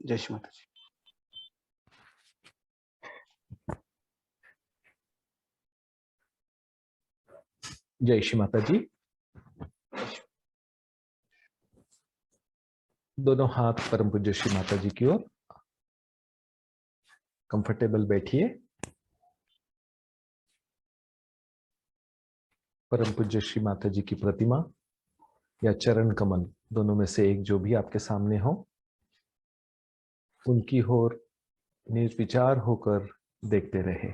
जय श्री माता जी। जय श्री माता जी। दोनों हाथ परम पूज्य श्री माता जी की ओर। कंफर्टेबल बैठिए। परम पूज्य श्री माता जी की प्रतिमा या चरण कमल, दोनों में से एक जो भी आपके सामने हो, उनकी ओर निर्विचार होकर देखते रहे।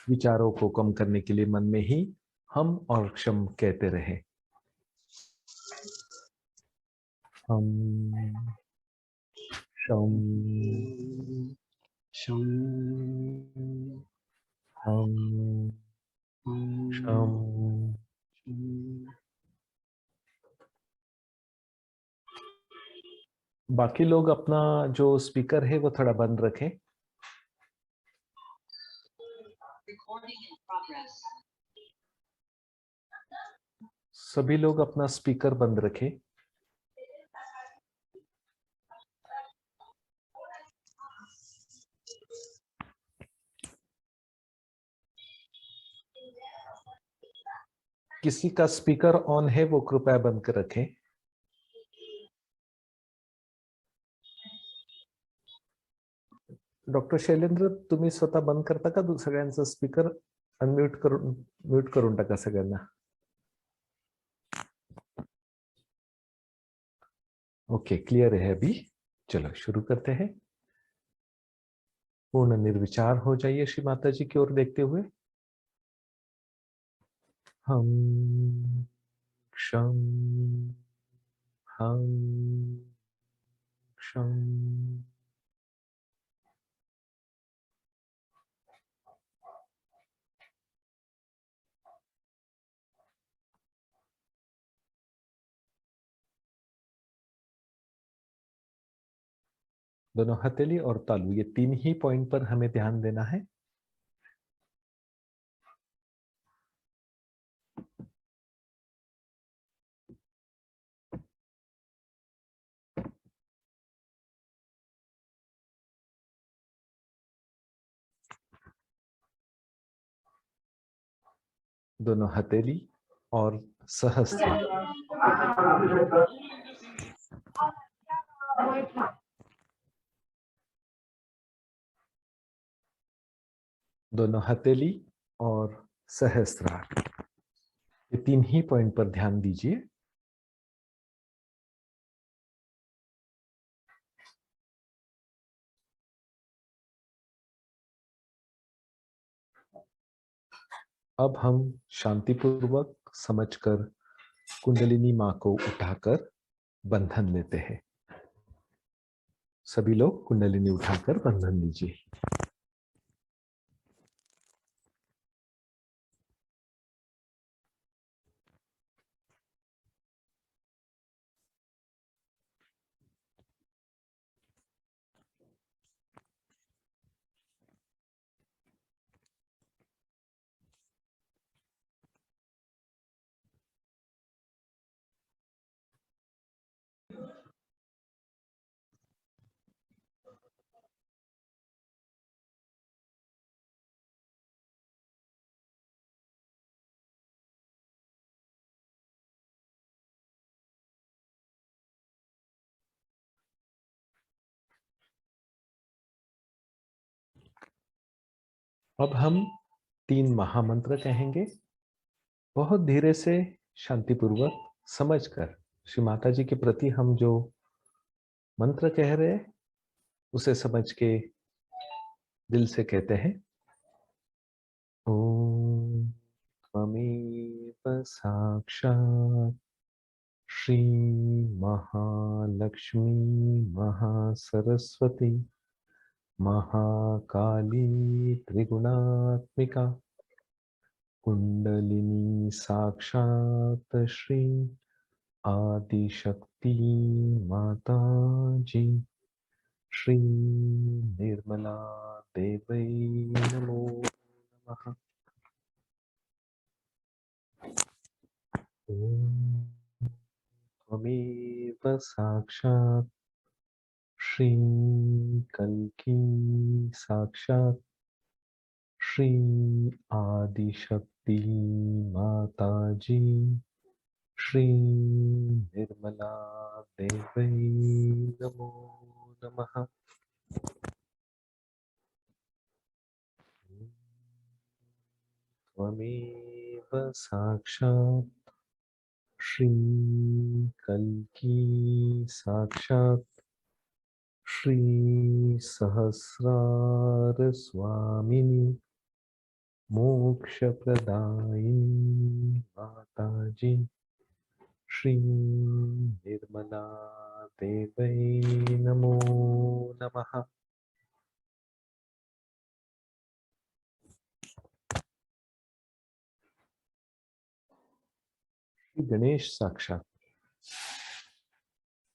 विचारों को कम करने के लिए मन में ही हम और क्षम कहते रहे। हम क्षम, शम हम क्षम। बाकी लोग अपना जो स्पीकर है वो थोड़ा बंद रखें। सभी लोग अपना स्पीकर बंद रखें। किसी का स्पीकर ऑन है वो कृपया बंद कर रखें। डॉक्टर शैलेंद्र, तुम्ही स्वतः बंद करता का सगळ्यांचा स्पीकर? अनम्यूट करून म्यूट करून टाका सगळ्यांना। ओके, क्लियर है अभी। चलो शुरू करते हैं। पूर्ण निर्विचार हो जाइए श्री माता जी की ओर देखते हुए। हम क्षम, हम क्षम। दोनों हथेली और तालू, ये तीन ही पॉइंट पर हमें ध्यान देना है। दोनों हथेली और सहस्त्र, दोनों हथेली और सहस्त्रार, ये तीन ही पॉइंट पर ध्यान दीजिए। अब हम शांतिपूर्वक समझकर कुंडलिनी मां को उठाकर बंधन लेते हैं। सभी लोग कुंडलिनी उठाकर बंधन लीजिए। अब हम 3 महामंत्र कहेंगे, बहुत धीरे से, शांतिपूर्वक, समझकर। श्री माता जी के प्रति हम जो मंत्र कह रहे हैं उसे समझ के दिल से कहते हैं। ओम त्वमेव साक्षात् श्री महालक्ष्मी महासरस्वती महाकाली त्रिगुणात्मिका कुंडलिनी साक्षात् श्री आदिशक्ति माता जी श्री निर्मला देवै नमो नमः। ओम त्वमेव साक्षात् श्री कल्की साक्षात् श्री आदिशक्ति माता जी श्री निर्मला देवै नमो नमः। त्वमेव साक्षात् श्री कल्की साक्षात् श्री सहस्रार स्वामिनी मोक्ष प्रदायिनी माता जी श्री निर्मला देवै नमो नमः। श्री गणेश साक्षात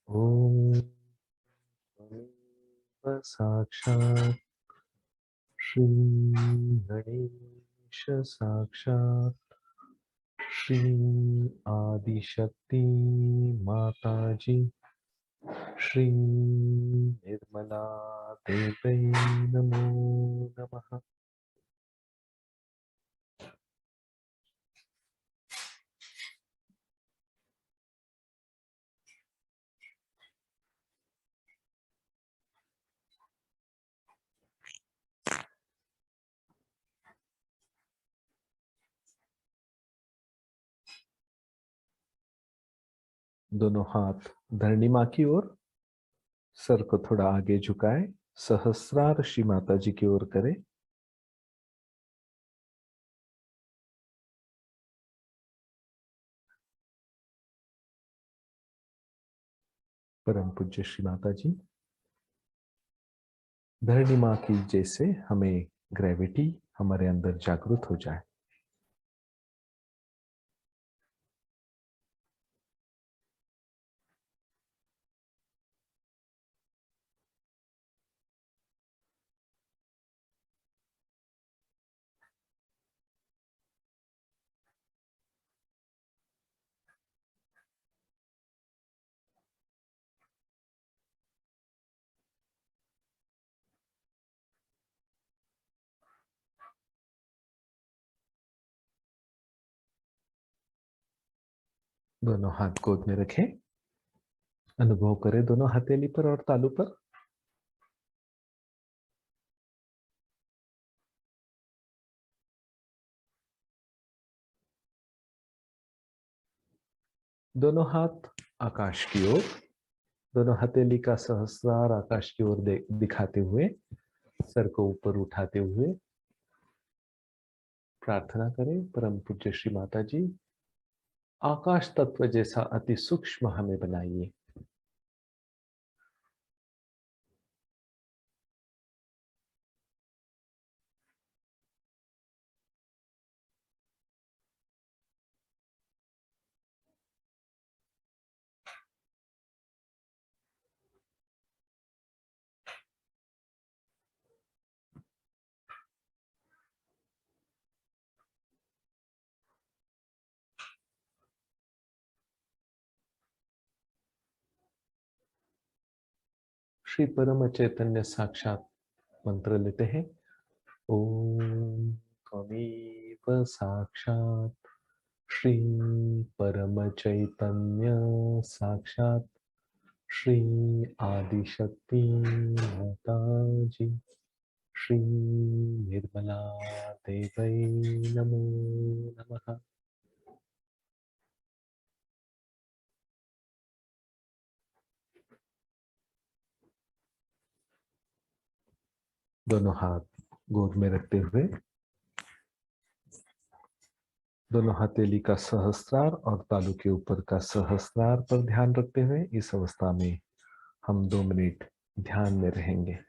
ओम त्वमेव साक्षात् श्री गणेश साक्षात् श्री आदिशक्ति माता जी श्री निर्मला देवै नमो नमः। दोनों हाथ धरणी माँ की ओर, सर को थोड़ा आगे झुकाए, सहस्रार श्री माता जी की ओर करें। परम पूज्य श्री माता जी, धरणी माँ की जैसे हमें ग्रेविटी हमारे अंदर जागृत हो जाए। दोनों हाथ गोद में रखें, अनुभव करें दोनों हथेली पर और तालू पर। दोनों हाथ आकाश की ओर, दोनों हथेली का सहस्रार आकाश की ओर दिखाते हुए, सर को ऊपर उठाते हुए प्रार्थना करें, परम पूज्य श्री माता जी आकाश तत्व जैसा अति सूक्ष्म हमें बनाइए। श्री परम चैतन्य साक्षात मंत्र लेते हैं। ओम त्वमेव साक्षात श्री परम चैतन्य साक्षात श्री आदिशक्ति माता जी श्री निर्मला देवै नमो नमः। दोनों हाथ गोद में रखते हुए, दोनों हथेली का सहस्रार और तालू के ऊपर का सहस्रार पर ध्यान रखते हुए इस अवस्था में हम 2 मिनट ध्यान में रहेंगे।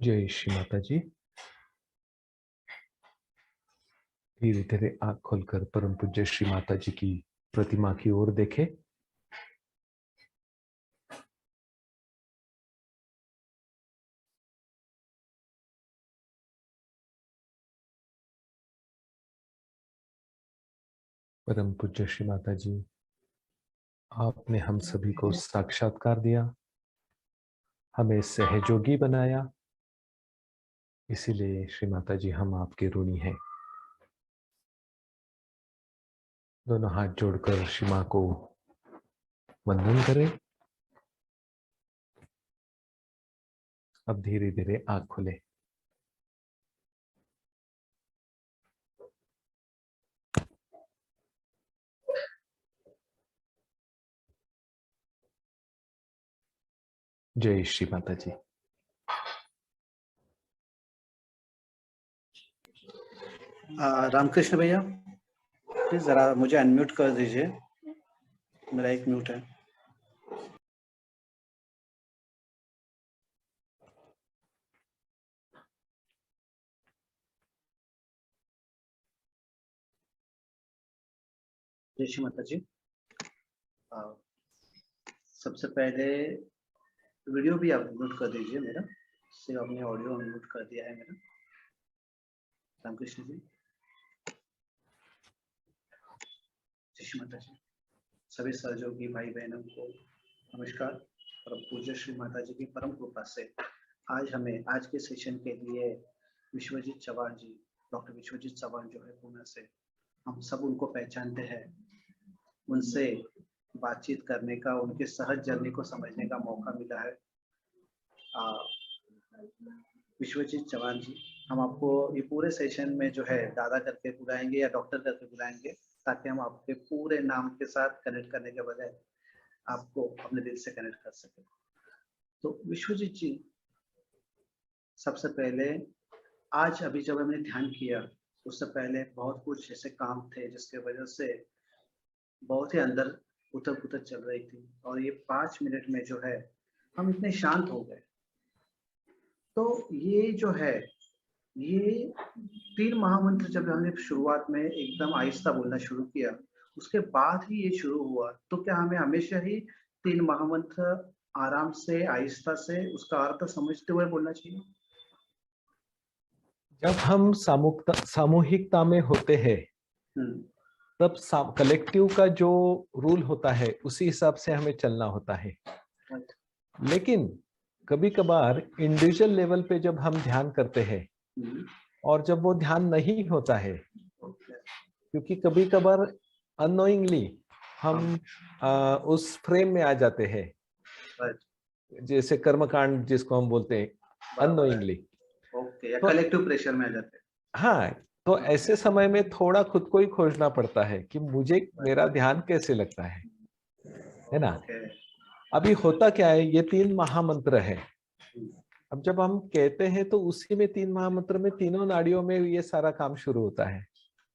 जय श्री माता जी। धीरे धीरे आंख खोलकर परम पूज्य श्री माता जी की प्रतिमा की ओर देखें। परम पूज्य श्री माता जी, आपने हम सभी को साक्षात्कार दिया, हमें सहयोगी बनाया, इसीलिए श्री माता जी हम आपके ऋणी हैं। दोनों हाथ जोड़कर श्री मां को वंदन करें। अब धीरे धीरे आंख खोले। जय श्री माता जी। रामकृष्ण भैया, प्लीज जरा मुझे अनम्यूट कर दीजिए, मेरा एक म्यूट है। जय श्री माता जी। सबसे पहले वीडियो भी आप म्यूट कर दीजिए मेरा, सिर्फ आपने ऑडियो म्यूट कर दिया है मेरा। रामकृष्ण जी। जय श्री माता जी। सभी सहयोगी भाई बहनों को नमस्कार। परम पूज्य श्री माता जी की परम कृपा से आज के सेशन के लिए विश्वजीत चौहान जी, डॉक्टर विश्वजीत चौहान जो है पुणे से, हम सब उनको पहचानते हैं। उनसे बातचीत करने का, उनके सहज जर्नी को समझने का मौका मिला है। विश्वजीत चौहान जी, हम आपको ये पूरे सेशन में जो है दादा करके बुलाएंगे या डॉक्टर करके बुलाएंगे, ताकि हम आपके पूरे नाम के साथ कनेक्ट करने के बजाय आपको अपने दिल से कनेक्ट कर सके। तो विश्वजीत जी, सबसे पहले आज अभी जब हमने ध्यान किया, उससे पहले बहुत कुछ ऐसे काम थे जिसके वजह से बहुत ही अंदर उथल पुथल चल रही थी, और ये 5 मिनट में जो है हम इतने शांत हो गए। तो ये जो है, ये 3 महामंत्र जब हमने शुरुआत में एकदम आहिस्ता बोलना शुरू किया, उसके बाद ही ये शुरू हुआ। तो क्या हमें हमेशा ही 3 महामंत्र आराम से, आहिस्ता से, उसका अर्थ समझते हुए बोलना चाहिए? जब हम सामूहिकता में होते हैं, तब कलेक्टिव का जो रूल होता है उसी हिसाब से हमें चलना होता है। लेकिन कभी कभार इंडिविजुअल लेवल पे जब हम ध्यान करते हैं और जब वो ध्यान नहीं होता है, क्योंकि कभी कभार अननोइंगली हम उस फ्रेम में आ जाते हैं, जैसे कर्मकांड जिसको हम बोलते हैं, अननोइंगली। ओके, या कलेक्टिव प्रेशर में आ जाते हैं। हाँ, तो ऐसे समय में थोड़ा खुद को ही खोजना पड़ता है कि मुझे मेरा ध्यान कैसे लगता है ना। अभी होता क्या है, ये 3 महामंत्र है। अब जब हम कहते हैं तो उसी में 3 महामंत्र में तीनों नाड़ियों में ये सारा काम शुरू होता है।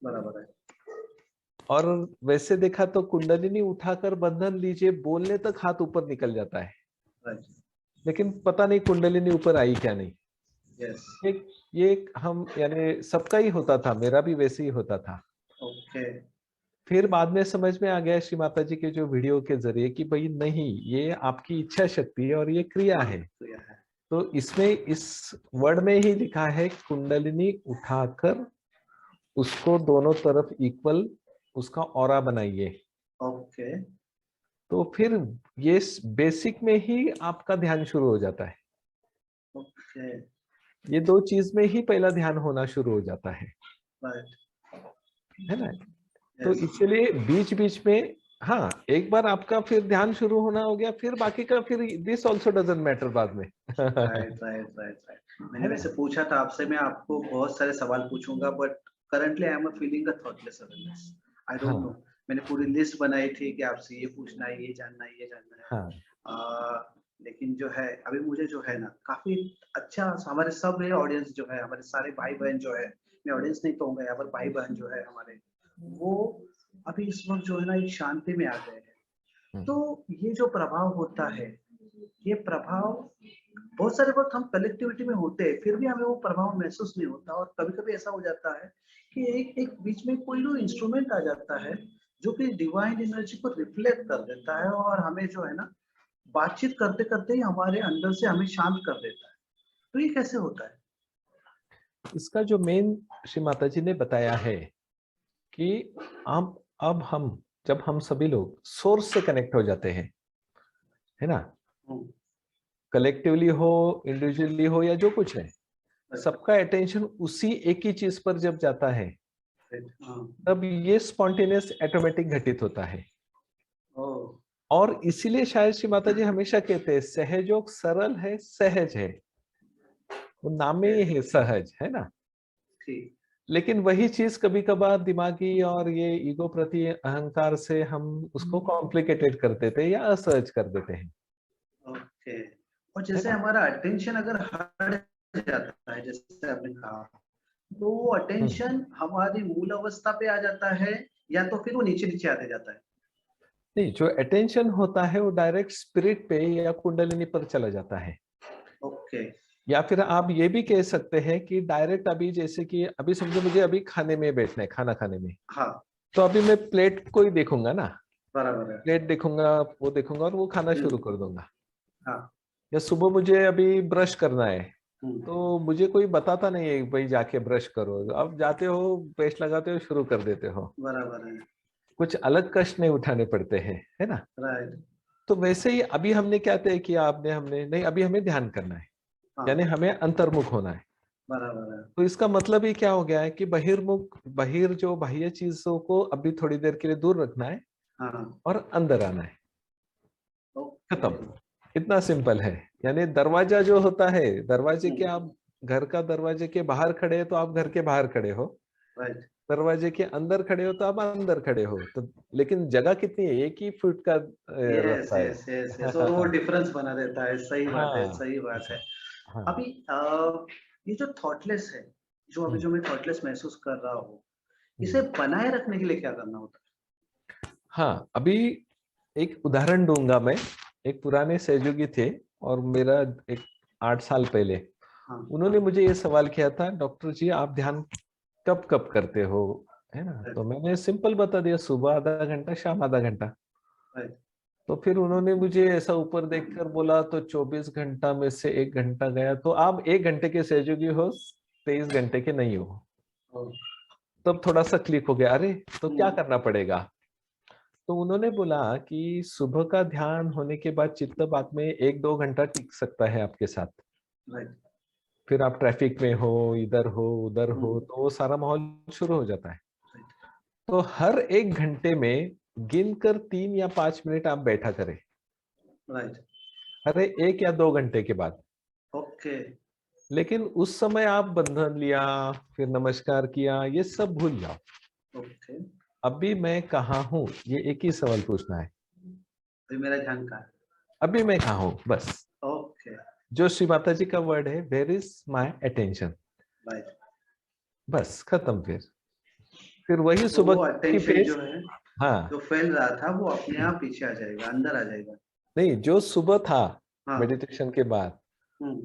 बराबर है। और वैसे देखा तो कुंडलिनी उठाकर बंधन लीजिए बोलने तक हाथ ऊपर निकल जाता है, लेकिन पता नहीं कुंडलिनी ऊपर आई क्या नहीं। ये हम यानी सबका ही होता था, मेरा भी वैसे ही होता था। फिर बाद में समझ में आ गया श्री माता जी के जो वीडियो के जरिए कि भाई नहीं, ये आपकी इच्छा शक्ति है और ये क्रिया है। तो इसमें इस वर्ड में ही लिखा है कुंडलिनी उठाकर उसको दोनों तरफ इक्वल उसका ऑरा बनाइए। ओके। तो फिर ये बेसिक में ही आपका ध्यान शुरू हो जाता है। ओके। ये 2 चीज में ही पहला ध्यान होना शुरू हो जाता है, है ना। तो इसलिए बीच बीच में, हाँ, एक बार आपका फिर ध्यान शुरू होना हो गया, फिर बाकी का फिर दिस ऑल्सो डजंट मैटर बाद में। राइट। मैंने वैसे पूछा था आपसे, मैं आपको बहुत सारे सवाल पूछूंगा, but currently I am feeling a thoughtless awareness. I don't know, मैंने पूरी लिस्ट बनाई थी कि आपसे ये पूछना है, ये जानना है, ये जानना है। लेकिन जो है अभी मुझे जो है ना, काफी अच्छा, हमारे सब ऑडियंस जो है, हमारे सारे भाई बहन जो है, मैं ऑडियंस नहीं कहूंगा यहाँ पर, भाई बहन जो है हमारे, वो अभी इस वक्त जो है ना एक शांति में आ गए हैं। तो ये जो प्रभाव होता है, ये प्रभाव बहुत सारे वक्त हम कलेक्टिविटी में होते हैं, फिर भी हमें वो प्रभाव महसूस नहीं होता। और कभी-कभी ऐसा हो जाता है कि एक एक बीच में कोई जो इंस्ट्रूमेंट आ जाता है, जो कि डिवाइन एनर्जी को रिफ्लेक्ट कर देता है और हमें जो है ना, बातचीत करते-करते ही हमारे अंदर से हमें शांत कर देता है। तो ये कैसे होता है? इसका जो मेन श्री माता जी ने बताया है कि अब हम जब हम सभी लोग सोर्स से कनेक्ट हो जाते हैं, है ना, हुँ, कलेक्टिवली हो, इंडिविजुअली हो या जो कुछ है, राइट, सबका अटेंशन उसी एक ही चीज पर जब जाता है, राइट, हाँ, तब ये स्पॉन्टेनियस ऑटोमेटिक घटित होता है। ओह! और इसीलिए शायद श्री माता जी हमेशा कहते हैं सहयोग सरल है, सहज है। वो नाम में ही यस, है सहज, है ना। ठीक, लेकिन वही चीज कभी कभार दिमागी और ये ईगो प्रति अहंकार से हम उसको कॉम्प्लिकेटेड कर देते हैं या असहज कर देते हैं, ओके। और है जैसे ना। हमारा अटेंशन अगर हट जाता है, जैसे आपने कहा, तो वो हम्म। अटेंशन हमारी मूल अवस्था पे आ जाता है या तो फिर वो नीचे-नीचे आते जाता है? नहीं, जो अटेंशन होता है वो डायरेक्ट स्पिरिट पे या कुंडलिनी पर चला जाता है। ओके, या फिर आप ये भी कह सकते हैं कि डायरेक्ट अभी जैसे कि अभी समझो मुझे अभी खाने में बैठना है, खाना खाने में, हाँ, तो अभी मैं प्लेट को ही देखूंगा ना, बराबर है। प्लेट देखूंगा, वो देखूंगा और वो खाना हुँ, शुरू कर दूंगा। हाँ, या सुबह मुझे अभी ब्रश करना है, हुँ, तो मुझे कोई बताता नहीं है भाई जाके ब्रश करो, अब जाते हो, पेस्ट लगाते हो, शुरू कर देते हो। बराबर है, कुछ अलग कष्ट नहीं उठाने पड़ते हैं, है ना। राइट, तो वैसे ही अभी हमने क्या तय किया, आपने हमने नहीं, अभी हमें ध्यान करना है, हाँ, यानी हमें अंतर्मुख होना है। बराबर है। तो इसका मतलब ही क्या हो गया है कि बहिर्मुख, जो बाह्य चीजों को अभी थोड़ी देर के लिए दूर रखना है हाँ, और अंदर आना है। ओके, खत्म। इतना सिंपल है। यानी दरवाजा जो होता है, दरवाजे हुँ, के आप घर का दरवाजे के बाहर खड़े हैं तो आप घर के बाहर खड़े हो, राइट, दरवाजे के अंदर खड़े हो तो आप अंदर खड़े हो, तो लेकिन जगह कितनी है, एक ही फुट का यस, रास्ता है। यस, यस, यस, और वो डिफरेंस बना देता है, सही बात है, हाँ, सही बात है। हाँ। अभी ये जो थॉटलेस है, हम्म, जो मैं थॉटलेस महसूस कर रहा हूँ, इसे हम्म। बनाए रखने के लिए क्या करना होता हाँ, अभी एक उदाहरण दूंगा मैं। एक पुराने सहयोगी थे और मेरा एक 8 साल पहले है? हाँ, उन्होंने मुझे ये सवाल किया था, डॉक्टर जी आप ध्यान कब कब करते हो, है ना। तो राइट, मैंने सिंपल बता दिया, सुबह आधा घंटा, शाम आधा घंटा। राइट, तो फिर उन्होंने मुझे ऐसा ऊपर देखकर बोला, तो 24 घंटा में से 1 घंटा गया, तो आप 1 घंटे के सहयोगी हो, 23 घंटे के नहीं हो। ओह, तब थोड़ा सा क्लिक हो गया, अरे तो क्या हुँ, करना पड़ेगा। तो उन्होंने बोला कि सुबह का ध्यान होने के बाद चित्त बाद में 1-2 घंटा टिक सकता है आपके साथ। राइट, फिर आप ट्रैफिक में हो, इधर हो उधर हुँ, हो, तो वो सारा माहौल शुरू हो जाता है। राइट, तो हर 1 घंटे में गिनकर 3 या 5 मिनट आप बैठा करें, राइट, हर 1 या 2 घंटे के बाद। ओके, लेकिन उस समय आप बंधन लिया, फिर नमस्कार किया, ये सब भूल जाओ। ओके, अभी मैं कहाँ हूँ, ये एक ही सवाल पूछना है। अभी मेरा ध्यान कहाँ है? अभी मैं कहाँ हूँ, बस। ओके, जो श्री माता जी का वर्ड है, where is my attention, right, बस खत्म। फिर वही तो सुबह वो की अटेंशन फेज। जो है, हाँ, जो फैल रहा था, वो अपने आप पीछे आ जाएगा, अंदर आ जाएगा। नहीं, जो सुबह था हाँ, मेडिटेशन के बाद, हुँ,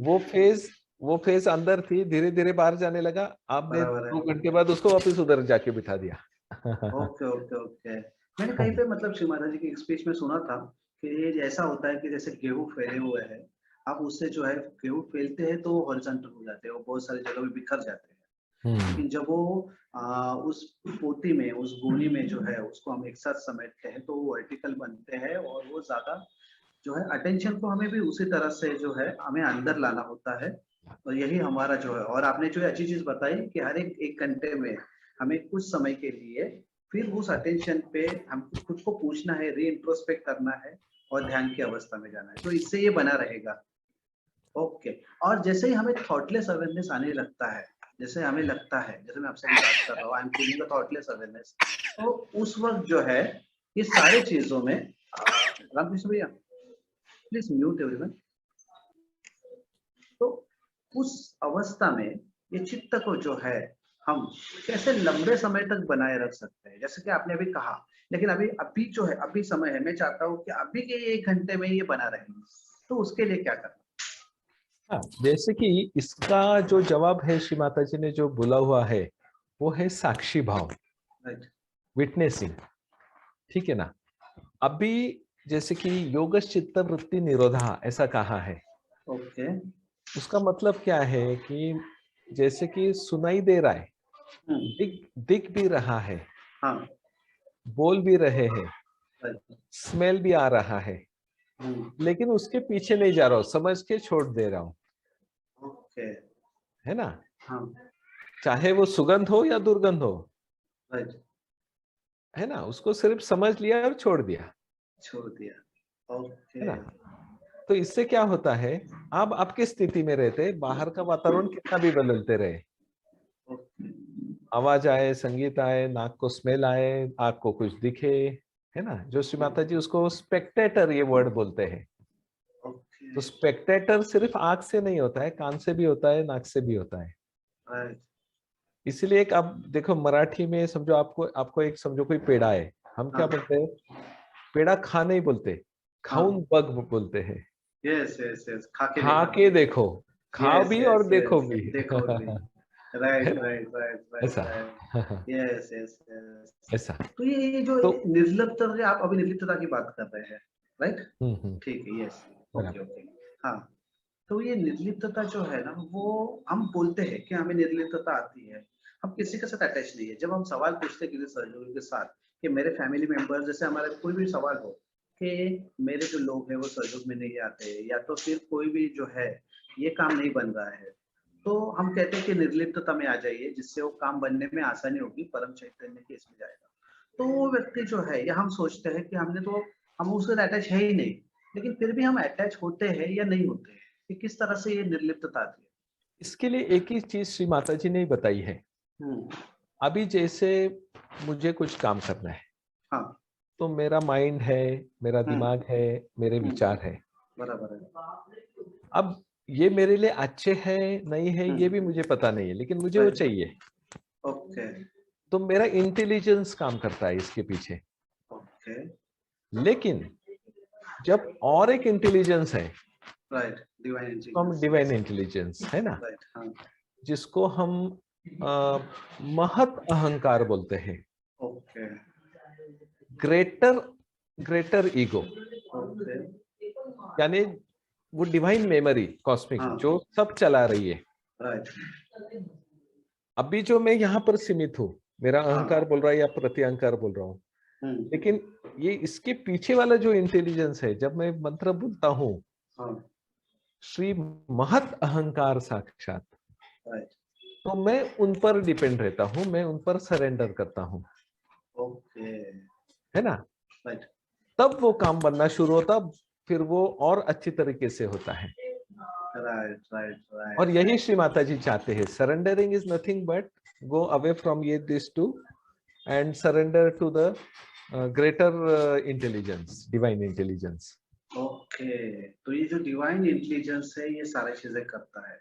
वो फेज अंदर थी, धीरे धीरे बाहर जाने लगा। आपने बराबर है। 2 घंटे बाद उसको वापस उधर जाके बिठा दिया। Okay, okay, okay. मैंने कहीं पे मतलब शिव माता जी की एक स्पीच में सुना था कि ये ऐसा होता है कि जैसे गेहूँ फैले हुए हैं, आप उससे जो है गेहूँ फेलते हैं तो हॉरिज़ॉन्टल हो जाते हैं, वो बहुत सारी जगह पे बिखर जाते हैं। हम्म, लेकिन जब वो उस पोती में, उस गोनी में जो है उसको हम एक साथ समेटते हैं तो वो वर्टिकल बनते हैं और वो ज़्यादा जो है अटेंशन को हमें भी उसी तरह से जो है हमें अंदर लाना होता है। और यही हमारा जो है, और आपने जो अच्छी चीज़ बताई कि हर एक 1 घंटे में हमें कुछ समय के लिए फिर उस अटेंशन पे हमको खुद को पूछना है, री-इंट्रोस्पेक्ट करना है और ध्यान की अवस्था में जाना है। तो इससे ये बना रहेगा। ओके। और जैसे ही हमें थॉटलेस अवेयरनेस आने लगता है, जैसे हमें लगता है, जैसे मैं आपसे अभी बात कर रहा हूँ, I am feeling a thoughtless awareness, तो उस वक़्त जो है ये सारी चीज़ों में रामकृष्ण भैया प्लीज़ म्यूट एवरीवन। तो उस अवस्था में ये चित्त को जो है हम कैसे लंबे समय तक बनाए रख सकते हैं? जैसे कि आपने अभी कहा, लेकिन अभी अभी जो है, अभी समय है, मैं चाहता हूँ कि अभी के 1 घंटे में ये बना रहे। तो उसके लिए क्या करना? हाँ, जैसे कि इसका जो जवाब है श्री माता जी ने जो बोला हुआ है वो है साक्षी भाव, राइट। विटनेसिंग। ठीक है ना। अभी जैसे कि योग चित्त वृत्ति निरोधा ऐसा कहा है, ओके। उसका मतलब क्या है कि जैसे कि सुनाई दे रहा है, दिख दिख भी रहा है, हाँ। बोल भी रहे हैं, राइट। स्मेल भी आ रहा है, लेकिन उसके पीछे नहीं जा रहा हूं, समझ के छोड़ दे रहा हूं, ओके। है ना। हाँ। चाहे वो सुगंध हो या दुर्गंध हो, राइट। है ना, उसको सिर्फ समझ लिया और छोड़ दिया, छोड़ दिया। है ओके। ना। तो इससे क्या होता है, आप आपकी स्थिति में रहते, बाहर का वातावरण कितना भी बदलते रहे, ओके। आवाज आए, संगीत आए, नाक को स्मेल आए, आंख को कुछ दिखे, है ना, जो श्री माता जी उसको स्पेक्टेटर ये वर्ड बोलते हैं। ओके। तो स्पेक्टेटर सिर्फ आंख से नहीं होता है, कान से भी होता है, नाक से भी होता है। राइट। इसीलिए एक आप देखो मराठी में समझो, आपको आपको एक समझो कोई पेड़ा है, हम क्या हाँ। बोलते हैं, पेड़ा खा नहीं बोलते, खाऊन हाँ। बग बोलते हैं। यस यस यस, खा के खा देखो। के देखो, खा यस भी यस और देखो यस, भी। देखो भी। है राइट ना, राइट राइट राइट ऐसा। राइट। Yes yes yes. ऐसा। तो ये जो तो निर्लिप्तता, जो आप अभी निर्लिप्तता की बात कर रहे हैं, राइट? हम्म, ठीक है, यस। ओके बराबर। ओके। हाँ। तो ये निर्लिप्तता जो है ना, वो हम बोलते हैं कि हमें निर्लिप्तता आती है, हम किसी के साथ अटैच नहीं है। जब हम सवाल पूछते हैं किसी सहयोगी के साथ कि मेरे फैमिली मेंबर, जैसे हमारा कोई भी सवाल हो कि मेरे जो लोग हैं वो सहयोग में नहीं आते, या तो फिर कोई भी जो है ये काम नहीं बन रहा है, तो हम कहते हैं कि निर्लिप्तता में आ जाइए, जिससे वो काम बनने में आसानी होगी, परम चैतन्य के इसमें जाएगा। तो वो व्यक्ति जो है, या हम सोचते हैं कि हमने तो, हम उससे अटैच है ही नहीं, लेकिन फिर भी हम अटैच होते हैं या नहीं होते हैं, कि किस तरह से ये निर्लिप्तता आती इसके लिए एक ही चीज श्री माता जी ने ही बताई है। है? अभी जैसे मुझे कुछ काम करना है, हाँ। तो मेरा माइंड है, मेरा हम्म। दिमाग है, मेरे हम्म। विचार है। बराबर है। अब ये मेरे लिए अच्छे हैं नहीं है ये भी हम्म। मुझे पता नहीं है, लेकिन मुझे वो राइट। चाहिए। ओके। तो मेरा इंटेलिजेंस काम करता है इसके पीछे। ओके। लेकिन जब और एक इंटेलिजेंस है, राइट, डिवाइन जिसको हम इंटेलिजेंस, डिवाइन यस। इंटेलिजेंस, है ना, राइट। हाँ। जिसको हम महत अहंकार बोलते हैं, okay. Greater greater ego, okay. यानी वो डिवाइन मेमोरी कॉस्मिक हाँ। जो सब चला रही है। राइट। अभी जो मैं यहाँ पर सीमित हूँ, मेरा हाँ। अहंकार बोल रहा है या प्रति अहंकार बोल रहा हूँ, हम्म। लेकिन ये इसके पीछे वाला जो इंटेलिजेंस है, जब मैं मंत्र बोलता हूँ हाँ। श्री महत अहंकार साक्षात, राइट। तो मैं उन पर डिपेंड रहता हूँ, मैं उन पर सरेंडर करता हूँ, ओके। है ना। राइट। तब वो काम बनना शुरू होता, फिर वो और अच्छी तरीके से होता है। राइट राइट और राइट यही राइट। श्री माता जी चाहते हैं, surrendering is nothing but go away from ये this too and surrender to the greater intelligence, divine intelligence. Okay, तो ये जो डिवाइन इंटेलिजेंस है, ये सारी चीजें करता है।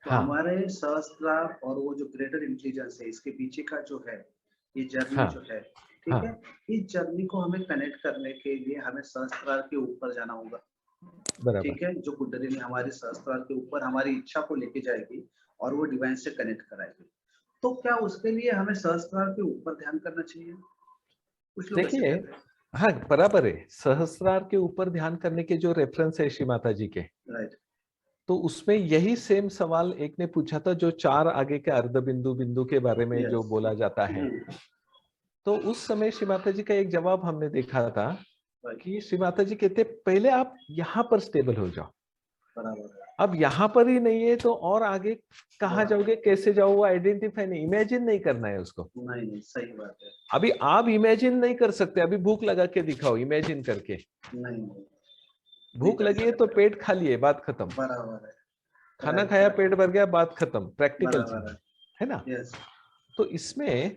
तो हाँ हमारे सहस्त्रार और वो जो ग्रेटर इंटेलिजेंस है, इसके पीछे का जो है ये जर्नी हाँ जो है, ठीक है, हाँ, इस जर्नी को हमें कनेक्ट करने के लिए हमें सहस्त्रार के ऊपर जाना होगा। बराबर। ठीक है, जो कुंडलिनी हमारे सहस्त्रार के ऊपर हमारी इच्छा को लेके जाएगी और वो डिवाइन से कनेक्ट कराएगी। तो क्या उसके लिए हमें सहस्त्रार के ऊपर ध्यान करना चाहिए? कुछ लोग ऐसे देखिए, कहते हैं। हाँ बराबर है, सहस्रार के ऊपर ध्यान करने के जो रेफरेंस है श्री माता जी के, राइट। तो उसमें यही सेम सवाल एक ने पूछा था, जो 4 आगे के अर्ध बिंदु बिंदु के बारे में जो यस। बोला जाता है। तो उस समय श्री माता जी का एक जवाब हमने देखा था राइट। कि श्री माता जी कहते पहले आप यहाँ पर स्टेबल हो जाओ। बराबर है। अब यहाँ पर ही नहीं है तो और आगे कहाँ हाँ। जाओगे, कैसे जाओ, वो आइडेंटिफाई नहीं, इमेजिन नहीं करना है उसको। नहीं नहीं, सही बात है। अभी आप इमेजिन नहीं कर सकते, अभी भूख लगा के दिखाओ इमेजिन करके। नहीं नहीं, नहीं भूख कर लगी है तो सकते। पेट खाली है, बात खत्म। बराबर है। खाना राइट खाया, पेट राइट। भर गया, बात खत्म, प्रैक्टिकल बराबर चीज है ना। है। यस। तो इसमें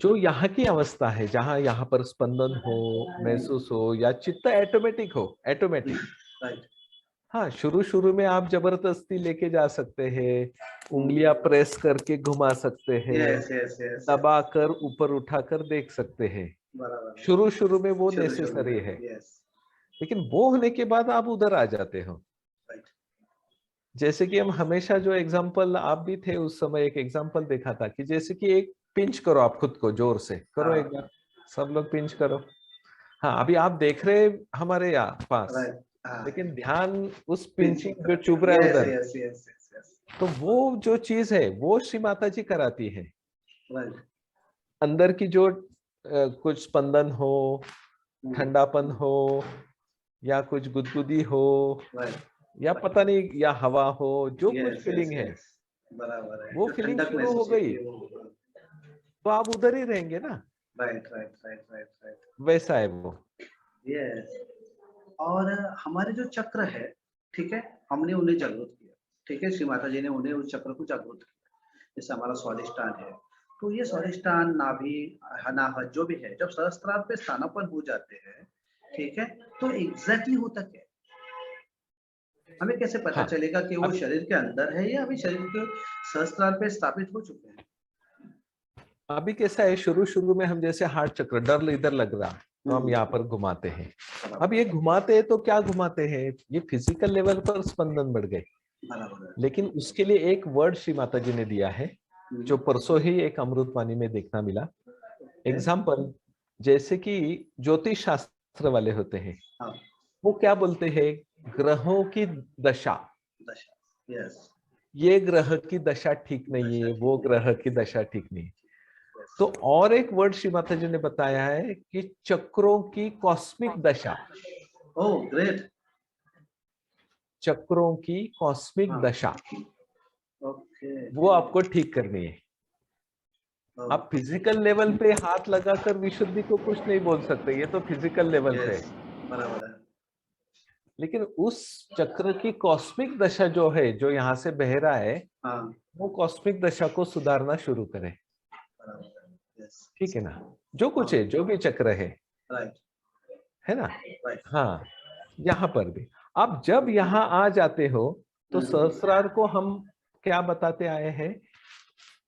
जो यहाँ की अवस्था है, जहां यहाँ पर स्पंदन हो, महसूस हो, या चित्त ऑटोमेटिक हो, ऑटोमेटिक। राइट। हाँ, शुरू शुरू में आप जबरदस्ती लेके जा सकते हैं, उंगलियां प्रेस करके घुमा सकते हैं, यस यस यस दबा यस। कर ऊपर उठाकर देख सकते हैं। बराबर है। शुरू शुरू में वो शुरू शुरू नेसेसरी में, है। यस। लेकिन वो होने के बाद आप उधर आ जाते हो। राइट। जैसे कि हम हमेशा जो एग्जांपल, आप भी थे उस समय, एक एग्जांपल देखा था कि जैसे कि एक पिंच करो आप खुद को, जोर से करो एक बार, सब लोग पिंच करो। हाँ, अभी आप देख रहे हमारे यहाँ पास, राइट। लेकिन ध्यान उस पिंचिंग पिंचिंग जो चुभ रहा है यस उधर, यस यस यस यस। तो वो जो चीज है वो श्री माता जी कराती है। राइट। अंदर की जो कुछ स्पंदन हो, ठंडापन हो, या कुछ गुदगुदी हो, राइट। या पता नहीं, या हवा हो, जो कुछ यस यस फीलिंग है, यस, बराबर है, वो जो फीलिंग ठंडक शुरू हो महसूस गई, होती है वो। तो आप उधर ही रहेंगे ना। Right right right right right. वैसा है वो। यस। और हमारे जो चक्र है, ठीक है, हमने उन्हें जागृत किया, ठीक है, श्री माता जी ने उन्हें उस चक्र को जागृत किया। जैसे हमारा स्वादिष्टान है, तो ये स्वादिष्टान, नाभि, अनाहत जो भी है, जब सहस्त्रार पे स्थानापन्न हो जाते हैं, ठीक है, तो एग्जैक्टली होता क्या है? हमें कैसे पता हाँ, चलेगा कि वो अभी शरीर के अंदर है या अभी शरीर के सहस्त्रार पे स्थापित हो चुके हैं? अभी कैसा है, शुरू शुरू में हम जैसे हार्ट चक्र, डर इधर लग रहा, तो हम यहाँ पर घुमाते हैं। अब ये घुमाते हैं तो क्या घुमाते हैं, ये फिजिकल लेवल पर स्पंदन बढ़ गए, बराबर है। लेकिन उसके लिए एक वर्ड श्री माता जी ने दिया है, जो परसों ही एक अमृतवाणी में देखना मिला। एग्जाम्पल, जैसे कि ज्योतिष शास्त्र वाले होते हैं, हाँ, वो क्या बोलते हैं, ग्रहों की दशा, दशा, यस, ये ग्रह की दशा ठीक नहीं है, वो ग्रह की दशा ठीक नहीं है। तो और एक वर्ड श्री माता जी ने बताया है कि चक्रों की कॉस्मिक दशा, ओह ग्रेट, चक्रों की कॉस्मिक हाँ, दशा, ओके, वो आपको ठीक करनी है। आप फिजिकल लेवल पे हाथ लगाकर विशुद्धि को कुछ नहीं बोल सकते, ये तो फिजिकल लेवल पे है, यस, बराबर है, लेकिन उस चक्र की कॉस्मिक दशा जो है, जो यहाँ से बह रहा है, हाँ, वो कॉस्मिक दशा को सुधारना शुरू करें। बराबर है, यस, ठीक है ना, जो कुछ हाँ, है, जो भी चक्र राइट, है ना। राइट, हाँ, यहाँ पर भी आप जब यहाँ आ जाते हो, तो सहस्रार को हम क्या बताते आए हैं,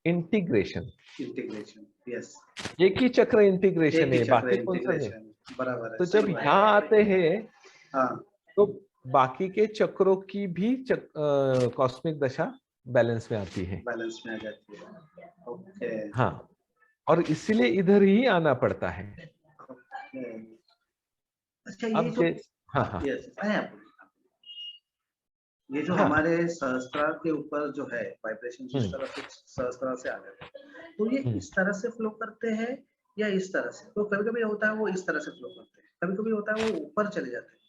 इंटीग्रेशन। इंटीग्रेशन, यस, एक ही चक्र इंटीग्रेशन एक ही है, चक्र बाकी कौन सा है। इंटीग्रेशन, बराबर है, तो सही जब बात यहाँ है, आते हैं, हाँ, तो बाकी के चक्रों की भी कॉस्मिक दशा बैलेंस में आती है। बैलेंस में आ जाती है, ओके, हाँ, और इसीलिए इधर ही आना पड़ता है। ओके, अच्छा ये अब जो, हाँ हाँ, हाँ यस, ये जो हाँ, हमारे सहस्त्रार के ऊपर जो है वाइब्रेशन जिस तरह से सहस्त्रार से आ रहे हैं, तो ये इस तरह से फ्लो करते हैं या इस तरह से? तो कभी कभी होता है वो इस तरह से फ्लो करते हैं, कभी कभी होता है वो ऊपर चले जाते हैं,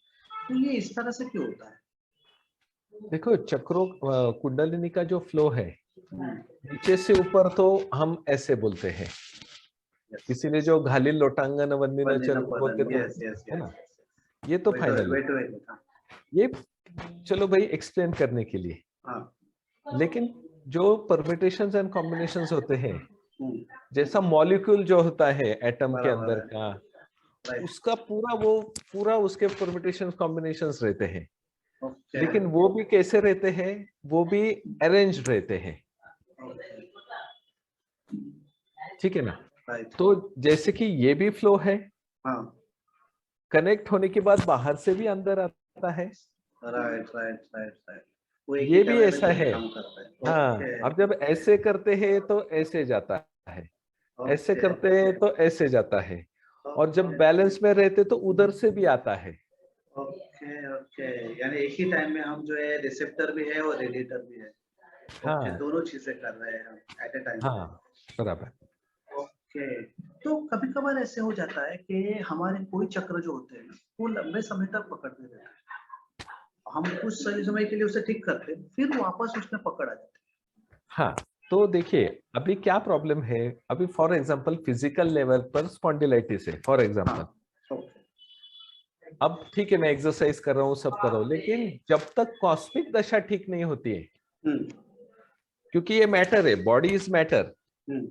तो ये इस तरह से क्यों होता है? देखो चक्रों, कुंडलिनी का जो फ्लो है, हम्म, नीचे से ऊपर तो हम ऐसे बोलते हैं, यस, इसीलिए जो घालील लोटांगन वंदिन वंदे न चरण बोलते पदन, तो, यस यस है यस, ना, ये तो वेट फाइनल है। वेट वेट, हाँ, ये चलो भाई एक्सप्लेन करने के लिए, हाँ, लेकिन जो परमिटेशंस एंड कॉम्बिनेशंस होते हैं, हम्म, जैसा मॉलिक्यूल जो होता है एटम के बराबर अंदर है, का, राइट, उसका पूरा वो पूरा उसके परमिटेशन कॉम्बिनेशंस रहते हैं, ओके, लेकिन वो भी कैसे रहते हैं, वो भी अरेंज रहते हैं। ठीक है ना, राइट, तो जैसे कि ये भी फ्लो है, हाँ, कनेक्ट होने के बाद बाहर से भी अंदर आता है, राइट राइट राइट राइट, वो एक ही ये भी टाइम में ऐसा मिलकर है। काम करता है, हाँ, ओके, अब जब ऐसे करते हैं तो ऐसे जाता है, ऐसे ओके, करते हैं तो ऐसे जाता है, और जब ओके, बैलेंस में रहते तो उधर से भी आता है। ओके, ओके, यानी एक ही टाइम में हम जो है रिसेप्टर भी है और रेडिएटर भी है। ओके, हाँ दोनों चीजें कर रहे हैं हम एट ए टाइम। हाँ, बराबर। ओके, तो कभी कभार ऐसे हो जाता है कि हमारे कोई चक्र जो होते हैं वो लंबे समय तक पकड़ते रहते हैं, हम कुछ सही समय के लिए उसे ठीक करते हैं, फिर वापस उसमें पकड़ आ जाते हाँ, तो देखिए अभी क्या प्रॉब्लम है, अभी फॉर एग्जांपल फिजिकल लेवल पर स्पॉन्डिलाइटिस है फॉर हैं। एग्जांपल। हाँ, ओके, अब ठीक है, मैं एक्सरसाइज कर रहा हूँ, सब कर रहा हूँ, लेकिन जब तक कॉस्मिक दशा ठीक नहीं होती है, हम्म, क्योंकि ये मैटर है, बॉडी इज मैटर, हम्म,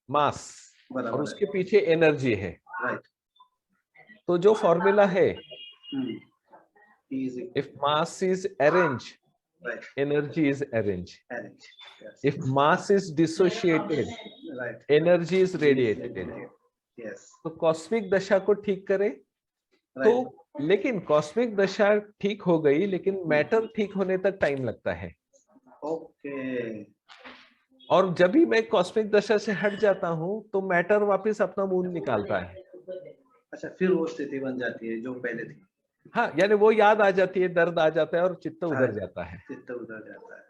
मास, और बराबर है, उसके पीछे एनर्जी है। राइट, तो जो फॉर्मूला है, hmm, easy, if mass is arrange, right, energy is arranged. Manage, yes, If mass is dissociated, right, energy is radiated. Yes, तो कॉस्मिक दशा को ठीक करे तो राइट, लेकिन कॉस्मिक दशा ठीक हो गई, लेकिन मैटर ठीक होने तक टाइम लगता है। ओके। और जब भी मैं कॉस्मिक दशा से हट जाता हूँ तो मैटर वापस अपना मुंह निकालता है। अच्छा, फिर वो स्थिति बन जाती है जो पहले थी। हाँ, यानी वो याद आ जाती है, दर्द आ जाता है और चित्त उधर अच्छा, जाता है। चित्त उधर जाता है।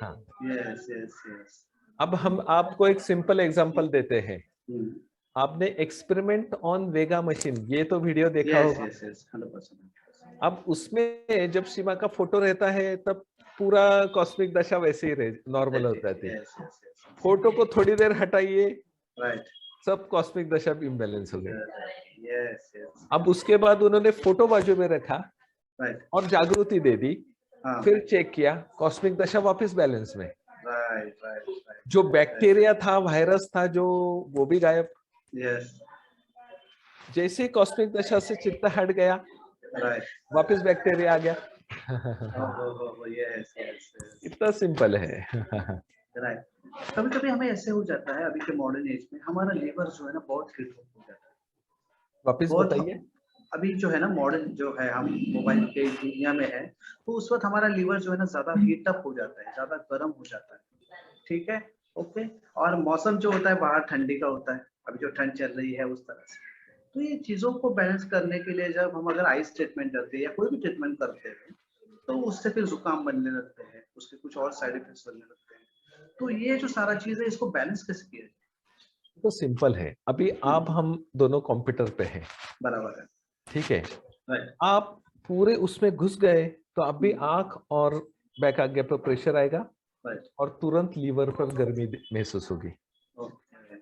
हाँ, यस यस यस। अब हम आपको एक सिंपल एग्जांपल देते हैं। हम्म। आपने एक्सपेरिमेंट ऑन वेगा मशीन, ये तो वीडियो देखा यस होगा। Yes yes, 100%। अब उसमें जब सीमा का फोटो रहता है तब पूरा कॉस्मिक दशा वैसे ही नॉर्मल हो जाती है। Yes yes yes. फोटो को थोड़ी देर हटाइए, राइट। सब कॉस्मिक दशा भी इम्बैलेंस हो गई। Yes yes. अब उसके बाद उन्होंने फोटो बाजू में रखा राइट। और जागृति दे दी, हाँ। फिर चेक किया, कॉस्मिक दशा वापस बैलेंस में। Right right right. जो बैक्टीरिया था, वायरस था जो, वो भी गायब। यस। जैसे ही कॉस्मिक दशा से चित्त हट गया, राइट। वापस बैक्टीरिया आ गया। Yes yes yes. इतना सिंपल है। राइट। कभी कभी हमें ऐसे हो जाता है, अभी के मॉडर्न एज में हमारा लीवर जो है ना बहुत हिट हो जाता है। वापस बहुत बताइए। अभी जो है ना मॉडर्न जो है, हम मोबाइल के दुनिया में है, तो उस वक्त हमारा लीवर जो है ना ज्यादा हीट अप हो जाता है, ज्यादा गर्म हो जाता है। ठीक है। ओके। और मौसम जो होता है बाहर ठंडी का होता है, अभी जो ठंड चल रही है उस तरह से। तो ये चीजों को बैलेंस करने के लिए जब हम अगर आइस ट्रीटमेंट करते हैं या कोई भी ट्रीटमेंट करते हैं, तो उससे फिर जुकाम बनने लगते हैं, उसके कुछ और साइड इफेक्ट्स बनने लगते हैं। तो ये जो सारा चीज है, इसको बैलेंस कैसे किया जाए? तो सिंपल है, अभी आप हम दोनों कंप्यूटर पे हैं, बराबर है। ठीक है। राइट। आप पूरे उसमें घुस गए तो अब भी आंख और बैक आगे पर प्रेशर आएगा राइट। और तुरंत लीवर पर गर्मी महसूस होगी। ओके।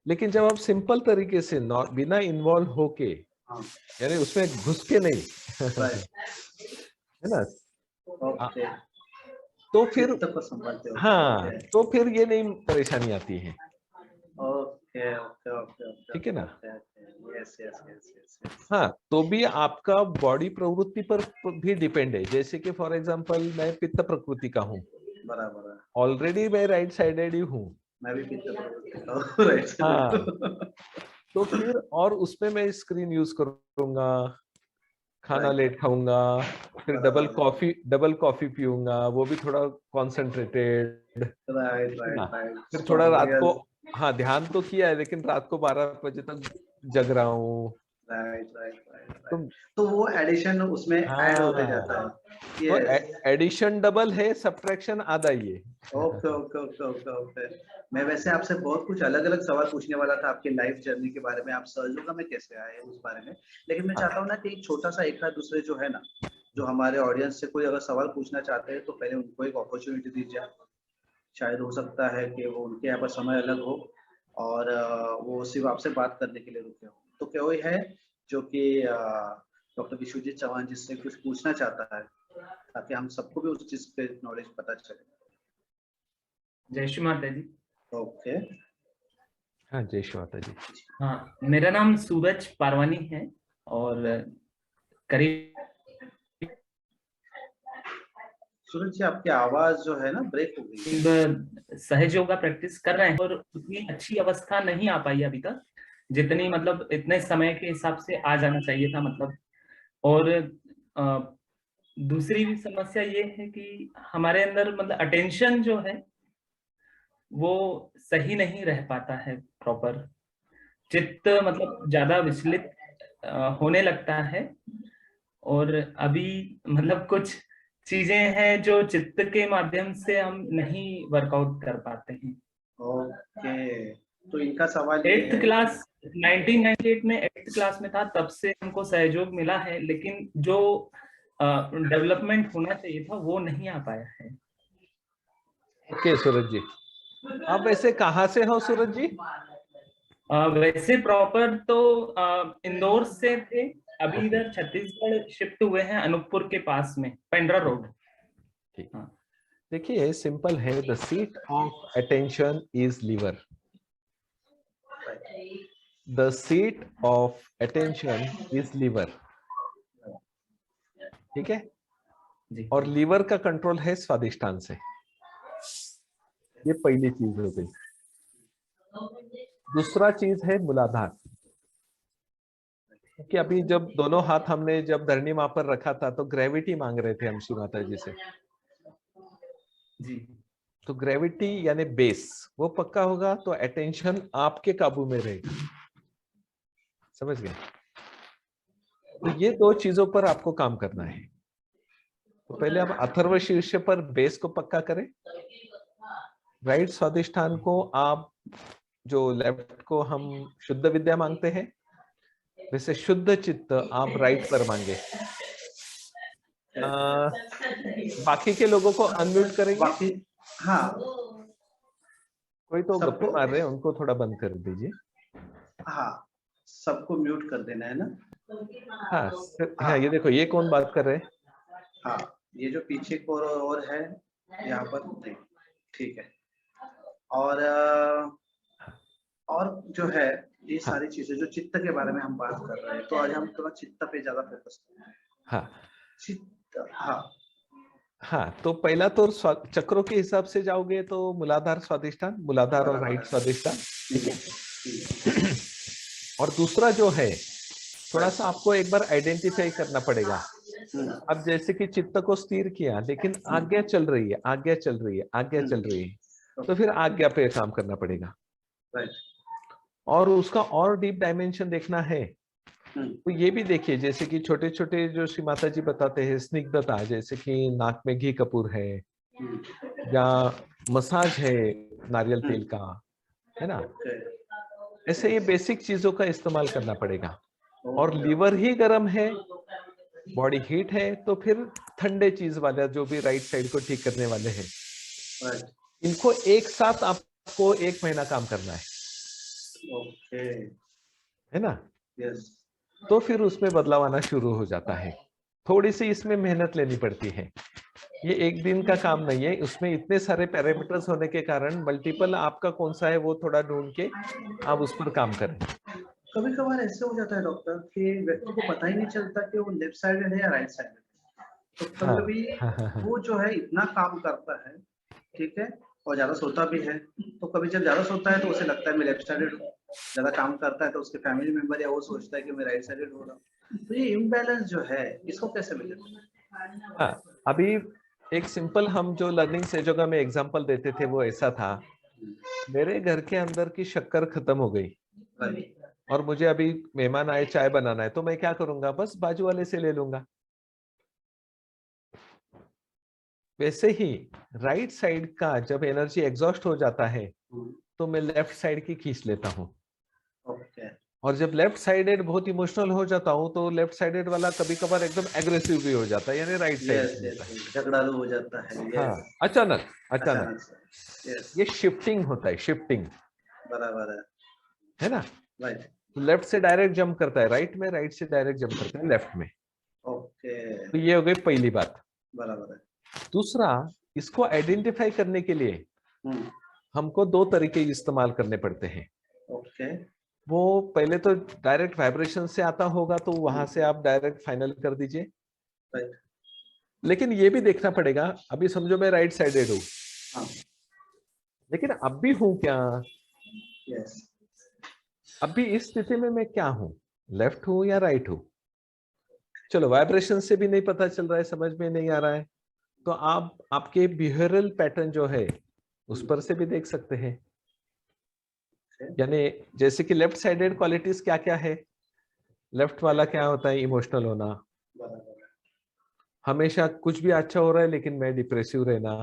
लेकिन जब आप सिंपल तरीके से बिना इन्वॉल्व होके, हाँ। यानी उसमें घुस के नहीं, राइट। है ना, ओके। तो फिर, चित्त को संभालते हो। हाँ, ओके तो फिर ये नहीं परेशानी आती है। ओके ओके ओके ओके ठीक है ना। Okay. Yes yes yes yes yes. हाँ, तो भी आपका बॉडी प्रवृत्ति पर भी डिपेंड है। जैसे कि फॉर एग्जांपल मैं पित्त प्रकृति का हूँ, बराबर है। ऑलरेडी मैं राइट साइडेड ही हूँ। मैं भी पित्त प्रवृत्ति का हूँ, राइट हाँ, साइड। तो फिर और उसमें मैं स्क्रीन यूज करूंगा, खाना राइट। लेट खाऊंगा, फिर बराबर है। डबल कॉफी पीऊंगा, वो भी थोड़ा कॉन्सेंट्रेटेड, राइट है ना। Right right. फिर थोड़ा रात को, स्ट्रॉन्ग। हाँ, ध्यान तो किया है लेकिन रात को 12 बजे तक जग रहा हूँ। राइट राइट राइट तो राइट। तो वो एडिशन उसमें ऐड होते जाता हाँ, है। तो यस। एडिशन डबल है, सब्ट्रैक्शन आधा ही है। Okay okay okay okay okay. मैं वैसे आपसे बहुत कुछ अलग अलग सवाल पूछने वाला था आपकी लाइफ जर्नी के बारे में, आप सहयोगा में कैसे आए उस बारे में, लेकिन मैं हाँ, चाहता हूँ ना कि एक छोटा सा एक आध दूसरे जो है ना, जो हमारे ऑडियंस से कोई अगर सवाल पूछना चाहते हैं तो पहले उनको एक अपॉर्चुनिटी दीजिए। शायद हो सकता है कि वो उनके यहाँ पर समय अलग हो और वो सिर्फ आपसे बात करने के लिए रुके हो। तो कोई है जो कि डॉक्टर विश्वजीत चौहान जी से कुछ पूछना चाहता है, ताकि हम सबको भी उस चीज पे नॉलेज पता चले। जय श्री माता जी। ओके। हाँ, जय श्री माता जी। हाँ, मेरा नाम सूरज पारवानी है और करीब सूरज जी, आपकी आवाज जो है ना ब्रेक हो गई है। सहज योगा प्रैक्टिस कर रहे हैं और उतनी अच्छी अवस्था नहीं आ पाई अभी तक, जितनी मतलब इतने समय के हिसाब से आ जाना चाहिए था मतलब। और दूसरी भी समस्या ये है कि हमारे अंदर मतलब अटेंशन जो है वो सही नहीं रह पाता है प्रॉपर। चित्त मतलब ज्यादा विचलित होने लगता है और अभी मतलब कुछ चीजें हैं जो चित्त के माध्यम से हम नहीं वर्कआउट कर पाते हैं। ओके। तो इनका सवाल ये एट्थ है। क्लास 1998 में एट्थ क्लास में था, तब से हमको सहयोग मिला है, लेकिन जो डेवलपमेंट होना चाहिए था वो नहीं आ पाया है। ओके सूरज जी, आप वैसे कहाँ से हो सूरज जी? वैसे प्रॉपर तो इंदौर से थे, अभी ओके, इधर छत्तीसगढ़ शिफ्ट हुए हैं, अनूपपुर के पास में पेंड्रा रोड। ठीक। हाँ। देखिए सिंपल है, the seat of attention is liver. The seat of attention is liver, ठीक है। जी। और लीवर का कंट्रोल है स्वादिष्टान से। ये पहली चीज हो गई। दूसरा चीज है मूलाधार। कि अभी जब दोनों हाथ हमने जब धरनी मां पर रखा था तो ग्रेविटी मांग रहे थे हम श्री माता जी से। जी तो ग्रेविटी यानी बेस वो पक्का होगा तो अटेंशन आपके काबू में रहेगा। समझ गए? तो ये दो चीजों पर आपको काम करना है। तो पहले आप अथर्व शीर्ष पर बेस को पक्का करें। राइट स्वादिष्ठान को आप जो लेफ्ट को हम शुद्ध विद्या मांगते हैं, वैसे शुद्ध चित्त आप राइट पर मांगे। बाकी के लोगों को अनम्यूट करेंगे। बाकी हाँ, कोई तो गप्पे सबको मार रहे हैं, उनको थोड़ा बंद कर दीजिए। हाँ, सबको म्यूट कर देना है ना। हाँ हाँ, ये देखो ये कौन बात कर रहे हैं? हाँ, ये जो पीछे को और है यहाँ पर नहीं, ठीक है। और जो है ये हाँ। सारी चीजें जो चित्त के बारे में हम बात कर रहे हैं, तो आज हम थोड़ा चित्त पे ज्यादा फोकस करते हैं। हाँ चित्त, हाँ हाँ, तो पहला तो चक्रों के हिसाब से जाओगे तो मूलाधार स्वादिष्ठान, मूलाधार और राइट स्वादिष्ठान, ठीक है। और दूसरा जो है थोड़ा सा आपको एक बार आइडेंटिफाई करना पड़ेगा। अब जैसे कि चित्त को स्थिर किया, लेकिन आज्ञा चल रही है, आज्ञा चल रही है, आज्ञा चल रही है, तो फिर आज्ञा पे काम करना पड़ेगा। और उसका और डीप डायमेंशन देखना है तो ये भी देखिए, जैसे कि छोटे छोटे जो श्री माता जी बताते हैं स्निग्धता, जैसे कि नाक में घी कपूर है या मसाज है नारियल तेल का, है ना, ऐसे ये बेसिक चीजों का इस्तेमाल करना पड़ेगा। और लीवर ही गर्म है, बॉडी हीट है, तो फिर ठंडे चीज वाला जो भी राइट साइड को ठीक करने वाले हैं, इनको एक साथ आपको 1 महीना काम करना है। है ना? तो फिर उसमें बदलाव आना शुरू हो जाता है। थोड़ी सी इसमें मेहनत लेनी पड़ती है, ये एक दिन का काम नहीं है। उसमें इतने सारे पैरामीटर्स होने के कारण मल्टीपल आपका कौन सा है वो थोड़ा ढूंढ के आप उस पर काम करें। कभी कभार ऐसे हो जाता है डॉक्टर कि व्यक्ति को पता ही नहीं चलता कि वो लेफ्ट साइडेड है या राइट साइडेड है। तो कभी कभी वो जो है इतना काम करता है, ठीक है, और ज्यादा सोता भी है, तो कभी जब ज्यादा सोता है तो उसे लगता है मैं लेफ्ट साइडेड हूँ, ज्यादा काम करता है तो उसके फैमिली मेंबर या वो सोचता है कि मैं राइट साइडेड हो रहा हूँ। तो ये इम्बैलेंस जो है इसको कैसे मिले? हाँ, अभी एक सिंपल हम जो लर्निंग सेजोगा में एग्जांपल देते थे वो ऐसा था, मेरे घर के अंदर की शक्कर खत्म हो गई और मुझे अभी मेहमान आए, चाय बनाना है, तो मैं क्या करूंगा, बस बाजू वाले से ले लूंगा। वैसे ही राइट साइड का जब एनर्जी एग्जॉस्ट हो जाता है तो मैं लेफ्ट साइड की खींच लेता हूँ। और जब लेफ्ट साइडेड बहुत इमोशनल हो जाता हूँ तो लेफ्ट साइडेड वाला कभी कभार एकदम एग्रेसिव भी हो जाता है, यानी राइट साइड झगड़ालू हो जाता है। हाँ, अचानक ये शिफ्टिंग होता है, शिफ्टिंग, बराबर है ना। राइट, लेफ्ट से डायरेक्ट जंप करता है राइट में, राइट से डायरेक्ट जंप करता है लेफ्ट में। ओके, तो ये हो गई पहली बात। बराबर है। दूसरा, इसको आइडेंटिफाई करने के लिए हमको 2 तरीके इस्तेमाल करने पड़ते हैं। ओके, वो पहले तो डायरेक्ट वाइब्रेशन से आता होगा तो वहां से आप डायरेक्ट फाइनल कर दीजिए। राइट, लेकिन ये भी देखना पड़ेगा, अभी समझो मैं राइट साइडेड हूँ, लेकिन अब भी हूं क्या? यस, अभी इस स्थिति में मैं क्या हूं, लेफ्ट हूं या राइट हूं? चलो, वाइब्रेशन से भी नहीं पता चल रहा है, समझ में नहीं आ रहा है, तो आप आपके बिहेवियरल पैटर्न जो है उस पर से भी देख सकते हैं। यानी जैसे कि लेफ्ट साइडेड क्वालिटीज क्या क्या है, लेफ्ट वाला क्या होता है, इमोशनल होना, हमेशा कुछ भी अच्छा हो रहा है लेकिन मैं डिप्रेसिव रहना,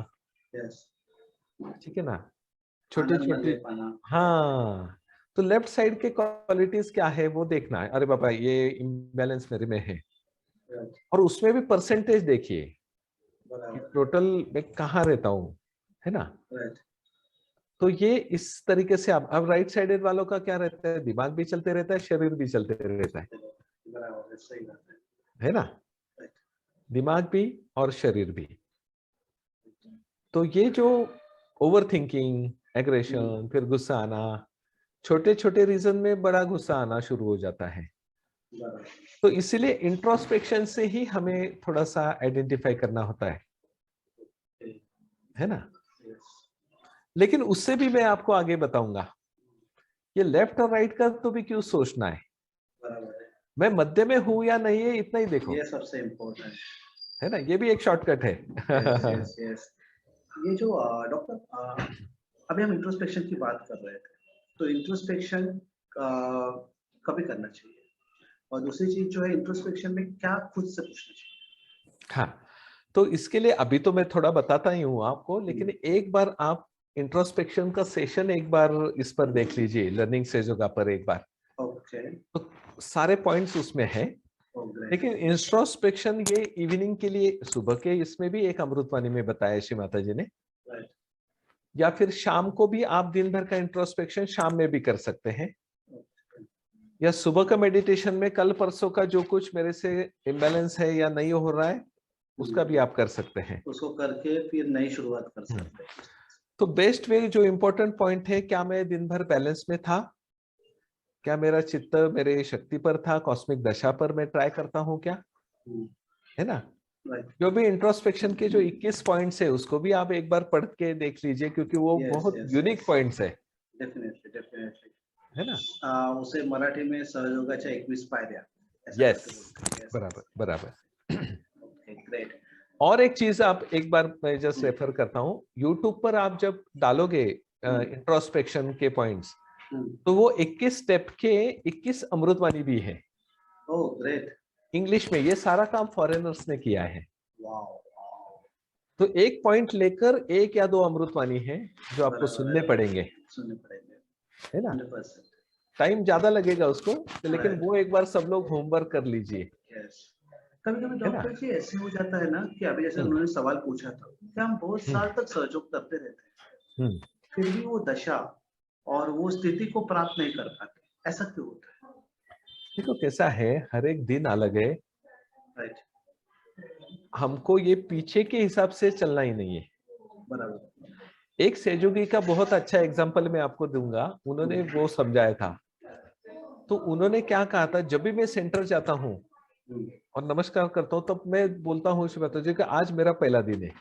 ठीक है ना, छोटी छोटी, हाँ। तो लेफ्ट साइड के क्वालिटीज क्या है वो देखना है, अरे बाबा ये इम्बैलेंस मेरे में है, और उसमें भी परसेंटेज देखिए टोटल मैं कहाँ रहता हूँ, है ना। तो ये इस तरीके से आप, अब राइट साइडेड वालों का क्या रहता है, दिमाग भी चलते रहता है, शरीर भी चलते रहता है ना, दिमाग भी और शरीर भी। तो ये जो ओवर थिंकिंग, एग्रेशन, फिर गुस्सा आना, छोटे छोटे रीजन में बड़ा गुस्सा आना शुरू हो जाता है। तो इसीलिए इंट्रोस्पेक्शन से ही हमें थोड़ा सा आइडेंटिफाई करना होता है ना। लेकिन उससे भी मैं आपको आगे बताऊंगा, ये लेफ्ट और राइट का तो भी क्यों सोचना है। मैं मध्य में हूँ या नहीं है इतना ही देखो, ये सबसे इम्पोर्टेंट है ना, ये भी एक शॉर्टकट है। Yes yes. ये जो डॉक्टर अभी हम इंट्रोस्पेक्शन की बात कर रहे थे, तो इंट्रोस्पेक्शन कभी करना चाहिए, और दूसरी चीज जो है इंट्रोस्पेक्शन में क्या खुद से पूछना चाहिए? हाँ, तो इसके लिए अभी तो मैं थोड़ा बताता ही हूँ आपको, लेकिन एक बार आप इंट्रोस्पेक्शन का सेशन एक बार इस पर देख लीजिए, लर्निंग सेज होगा पर एक बार, ओके तो सारे पॉइंट्स उसमें है। लेकिन इंट्रोस्पेक्शन ये इवनिंग के लिए, सुबह के इसमें भी एक अमृतवाणी में बताया श्री माता जी ने, या फिर शाम को भी आप दिन भर का इंट्रोस्पेक्शन शाम में भी कर सकते हैं, या सुबह का मेडिटेशन में कल परसों का जो कुछ मेरे से इम्बैलेंस है या नहीं हो रहा है उसका भी आप कर सकते हैं, उसको करके फिर नई शुरुआत कर सकते हैं। तो बेस्ट वे, जो इम्पोर्टेंट पॉइंट है, क्या मैं दिन भर बैलेंस में था, क्या मेरा चित्त मेरे शक्ति पर था, कॉस्मिक दशा पर मैं ट्राई करता हूँ क्या, है ना। जो भी इंट्रोस्पेक्शन के जो 21 पॉइंट्स है उसको भी आप एक बार पढ़ के देख लीजिए, क्योंकि वो बहुत यूनिक पॉइंट्स है। डेफिनेटली डेफिनेटली, है ना। उसे मराठी में सहयोगाच्या 21 पायऱ्या, यस, बराबर बराबर। Okay great. और एक चीज आप एक बार मैं जस्ट रेफर करता हूँ, यूट्यूब पर आप जब डालोगे इंट्रोस्पेक्शन के पॉइंट्स, तो वो 21 स्टेप के 21 अमृतवाणी भी है। Oh great. इंग्लिश में, ये सारा काम फॉरेनर्स ने किया है। वाओ। तो एक पॉइंट लेकर एक या दो अमृतवाणी है जो आपको सुनने पड़ेंगे, है ना। 100%। टाइम ज्यादा लगेगा उसको, लेकिन वो एक बार सब लोग होमवर्क कर लीजिए। कभी कभी डॉक्टर जी ऐसे हो जाता है ना कि अभी जैसे उन्होंने सवाल पूछा था कि हम बहुत साल तक सहयोग करते रहते हैं, फिर भी वो दशा और वो स्थिति को प्राप्त नहीं कर पाते, ऐसा क्यों होता है? देखो कैसा है, हर एक दिन अलग है। राइट। हमको ये पीछे के हिसाब से चलना ही नहीं है। बराबर। एक सहयोगी का बहुत अच्छा एग्जांपल मैं आपको दूंगा, उन्होंने वो समझाया था। तो उन्होंने क्या कहा था, जब भी मैं सेंटर जाता हूँ और नमस्कार करता हूँ, तब मैं बोलता हूँ श्री माता जी कि आज मेरा पहला दिन है।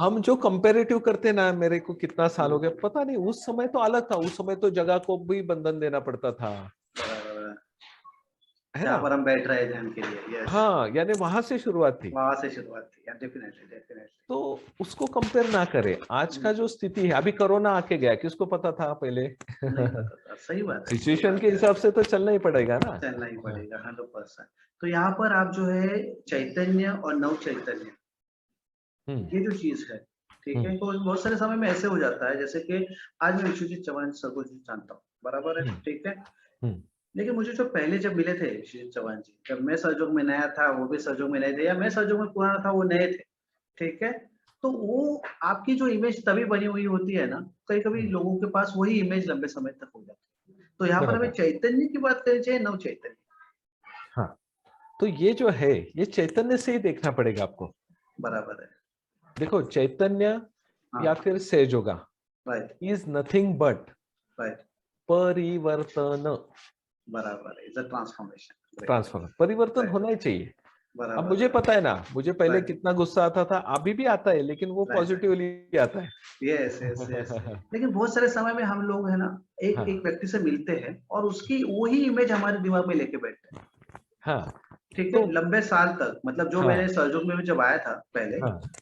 हम जो कंपैरेटिव करते ना, मेरे को कितना साल हो गया पता नहीं, उस समय तो अलग था, उस समय तो जगह को भी बंधन देना पड़ता था, है ना। पर हम बैठ रहे ध्यान के लिए। हाँ, यानी वहां से शुरुआत थी। Definitely definitely. तो उसको कंपेयर ना करें। आज का जो स्थिति है, अभी कोरोना आके गया, किसको पता था पहले? सही बात है। सिचुएशन के हिसाब से तो चलना ही पड़ेगा ना, चलना ही पड़ेगा 100%। तो यहाँ पर आप जो है चैतन्य और नव चैतन्य, ये जो चीज है, ठीक है, तो बहुत सारे समय में ऐसे हो जाता है, जैसे कि आज मैं विश्वजीत चौहान सर को जानता हूँ, बराबर है, ठीक है, लेकिन मुझे जो पहले जब मिले थे विश्वजीत चौहान जी, जब मैं सहयोग में नया था, वो भी सहयोग में नए थे, या मैं सहयोग में पुराना था, वो नए थे, ठीक है, तो वो आपकी जो इमेज तभी बनी हुई होती है ना, कभी कभी लोगों के पास वही इमेज लंबे समय तक हो जाती है। तो यहाँ पर हमें चैतन्य की बात करनी चाहिए, नव चैतन्य। हाँ, तो ये जो है, ये चैतन्य से ही देखना पड़ेगा आपको। बराबर है। देखो, चैतन्य या फिर सहयोगा इज नथिंग बट परिवर्तन। बराबर, इज अ ट्रांसफॉर्मेशन। ट्रांसफॉर्म, परिवर्तन होना ही चाहिए। अब मुझे पता है ना, मुझे पहले कितना गुस्सा आता था, अभी भी आता है, लेकिन वो पॉजिटिवली आता है। Yes yes yes. लेकिन बहुत सारे समय में हम लोग है ना, एक व्यक्ति से मिलते हैं और उसकी वही इमेज हमारे दिमाग में लेके बैठते हैं। हाँ, ठीक है, लंबे साल तक, मतलब जो मैंने सहयोग में जब आया था पहले,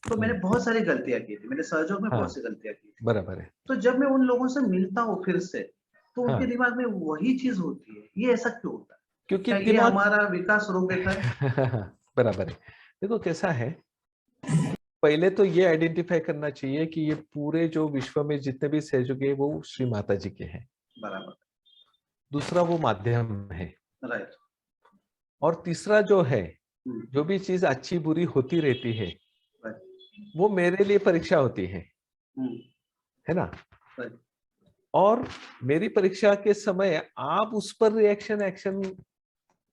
तो मैंने बहुत सारी गलतियां की थी, मैंने सहयोग में बहुत सी गलतियां की थी। बराबर है। तो जब मैं उन लोगों से मिलता हूँ फिर से, तो उनके दिमाग में वही चीज होती है। ये ऐसा क्यों होता है? क्योंकि ये हमारा विकास रोक देता है। बराबर है। देखो कैसा है, पहले तो ये आइडेंटिफाई करना चाहिए कि ये पूरे जो विश्व में जितने भी सहयोगी है वो श्री माता जी के हैं। बराबर। दूसरा वो माध्यम है। राइट। और तीसरा जो है, जो भी चीज अच्छी बुरी होती रहती है, वो मेरे लिए परीक्षा होती है ना। और मेरी परीक्षा के समय आप उस पर रिएक्शन एक्शन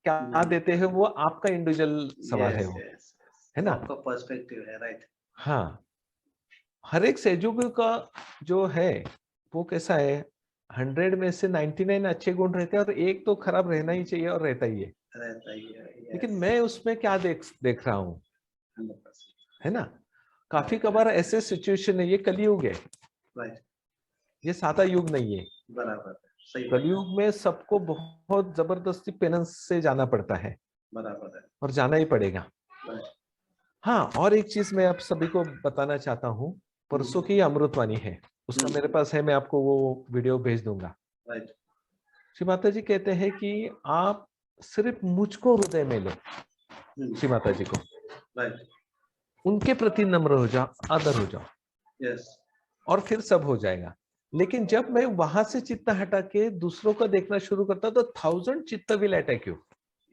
क्या देते हैं, वो आपका इंडिविजुअल सवाल है, वो है ना, आपका पर्सपेक्टिव है। राइट। हाँ, हर एक सहयोगी का जो है वो कैसा है, 100 में से 99 अच्छे गुण रहते हैं और एक तो खराब रहना ही चाहिए, और रहता ही है। लेकिन मैं उसमें क्या देख रहा हूँ, है ना। काफी कबार ऐसे सिचुएशन है, ये कलयुग है, ये सादा युग नहीं है। बराबर। सही कलयुग में सबको बहुत जबरदस्ती पेनेंस से जाना पड़ता है, बराबर है। और जाना ही पड़ेगा। हाँ, और एक चीज मैं आप सभी को बताना चाहता हूँ, परसों की अमृतवाणी है, उसका मेरे पास है, मैं आपको वो वीडियो भेज दूंगा। राइट। श्री माता जी कहते हैं कि आप सिर्फ मुझको हृदय में लो, श्री माता जी को, राइट। उनके प्रति नम्र हो जाओ, आदर हो जाओ, यस। और फिर सब हो जाएगा। लेकिन जब मैं वहां से चित्त हटा के दूसरों को देखना शुरू करता तो 1000 चित्त will attack you.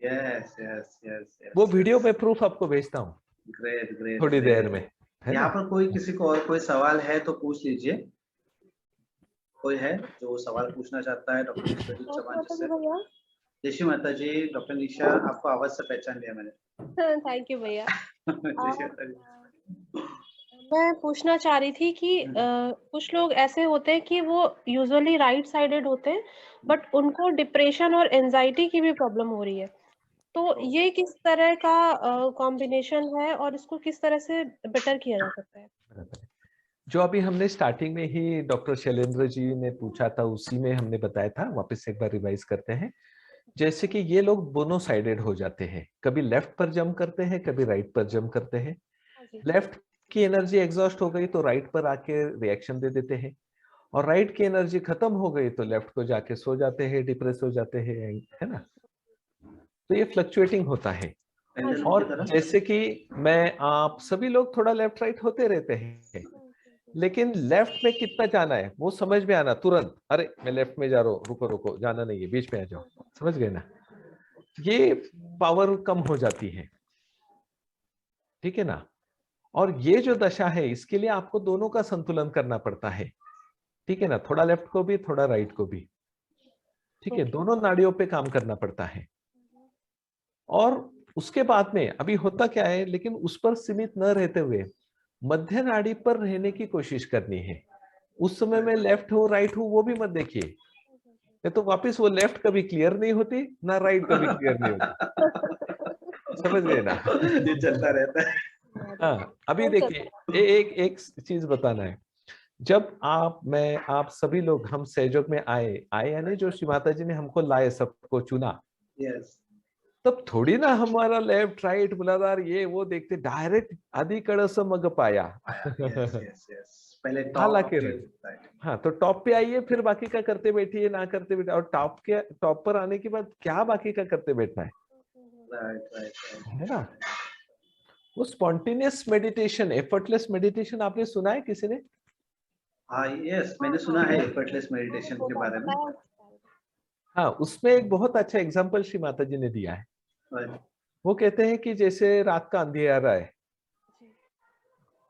Yes yes yes. वो वीडियो में प्रूफ आपको भेजता हूँ ग्रेट ग्रेट। थोड़ी देर में, है यहाँ ना? पर कोई किसी को और कोई सवाल है तो पूछ लीजिए। कोई है जो सवाल पूछना चाहता है डॉक्टर विश्वजीत चौहान जी से? जय श्री माता जी। डॉक्टर निशा, आपको आवाज से पहचान लिया मैंने। थैंक यू भैया। जय श्री माता जी। मैं पूछना चाह रही थी कि कुछ लोग ऐसे होते हैं कि वो यूजुअली राइट साइडेड होते हैं, बट उनको डिप्रेशन और एंजाइटी की भी प्रॉब्लम हो रही है, तो ये किस तरह का कॉम्बिनेशन है और इसको किस तरह से बेटर किया जा सकता है? जो अभी हमने स्टार्टिंग में ही डॉक्टर शैलेंद्र जी ने पूछा था, उसी में हमने बताया था, वापस एक बार रिवाइज करते हैं। जैसे कि ये लोग दोनों साइडेड हो जाते हैं, कभी लेफ्ट पर जंप करते हैं, कभी राइट पर जंप करते हैं। लेफ्ट की एनर्जी एग्जॉस्ट हो गई तो राइट पर आके रिएक्शन दे देते हैं, और राइट की एनर्जी खत्म हो गई तो लेफ्ट को जाके सो जाते हैं, डिप्रेस हो जाते हैं, है ना? तो ये फ्लक्चुएटिंग होता है। और जैसे कि मैं आप सभी लोग थोड़ा लेफ्ट राइट होते रहते हैं, लेकिन लेफ्ट में कितना जाना है वो समझ में आना तुरंत, अरे मैं लेफ्ट में जा रहा हूँ, रुको रुको, जाना नहीं है, बीच में आ जाओ, समझ गए ना? ये पावर कम हो जाती है, ठीक है ना? और ये जो दशा है, इसके लिए आपको दोनों का संतुलन करना पड़ता है, ठीक है ना? थोड़ा लेफ्ट को भी, थोड़ा राइट को भी, ठीक है? दोनों नाड़ियों पे काम करना पड़ता है। और उसके बाद में अभी होता क्या है, लेकिन उस पर सीमित न रहते हुए मध्य नाड़ी पर रहने की कोशिश करनी है। उस समय में लेफ्ट हो राइट हो वो भी मत देखिए, नहीं तो वापस वो लेफ्ट कभी क्लियर नहीं होती ना राइट कभी क्लियर नहीं होती, समझ गए ना? ये चलता रहता है। हाँ, अभी देखिए एक चीज बताना है। जब आप सभी लोग हम सहयोग में आए यानी जो श्री माता जी ने हमको लाए, सबको चुना, यस। तब थोड़ी ना हमारा लेफ्ट राइट मूलाधार ये वो देखते, डायरेक्ट आदि कड़स मग पाया। Yes yes yes. पहले हाला टॉप के पे। रख। हाँ, तो टॉप पे आइए, फिर बाकी का करते बैठिए, ना करते बैठिए, और टॉप पर आने के बाद क्या बाकी का करते बैठना है, राइट राइट है ना? वो स्पॉन्टेनियस मेडिटेशन, एफर्टलेस मेडिटेशन आपने सुना है किसी ने? हाँ यस, मैंने सुना है एफर्टलेस मेडिटेशन के बारे में। हाँ, उसमें एक बहुत अच्छा एग्जांपल श्री माता जी ने दिया है। राइट। वो कहते हैं कि जैसे रात का अंधेरा है,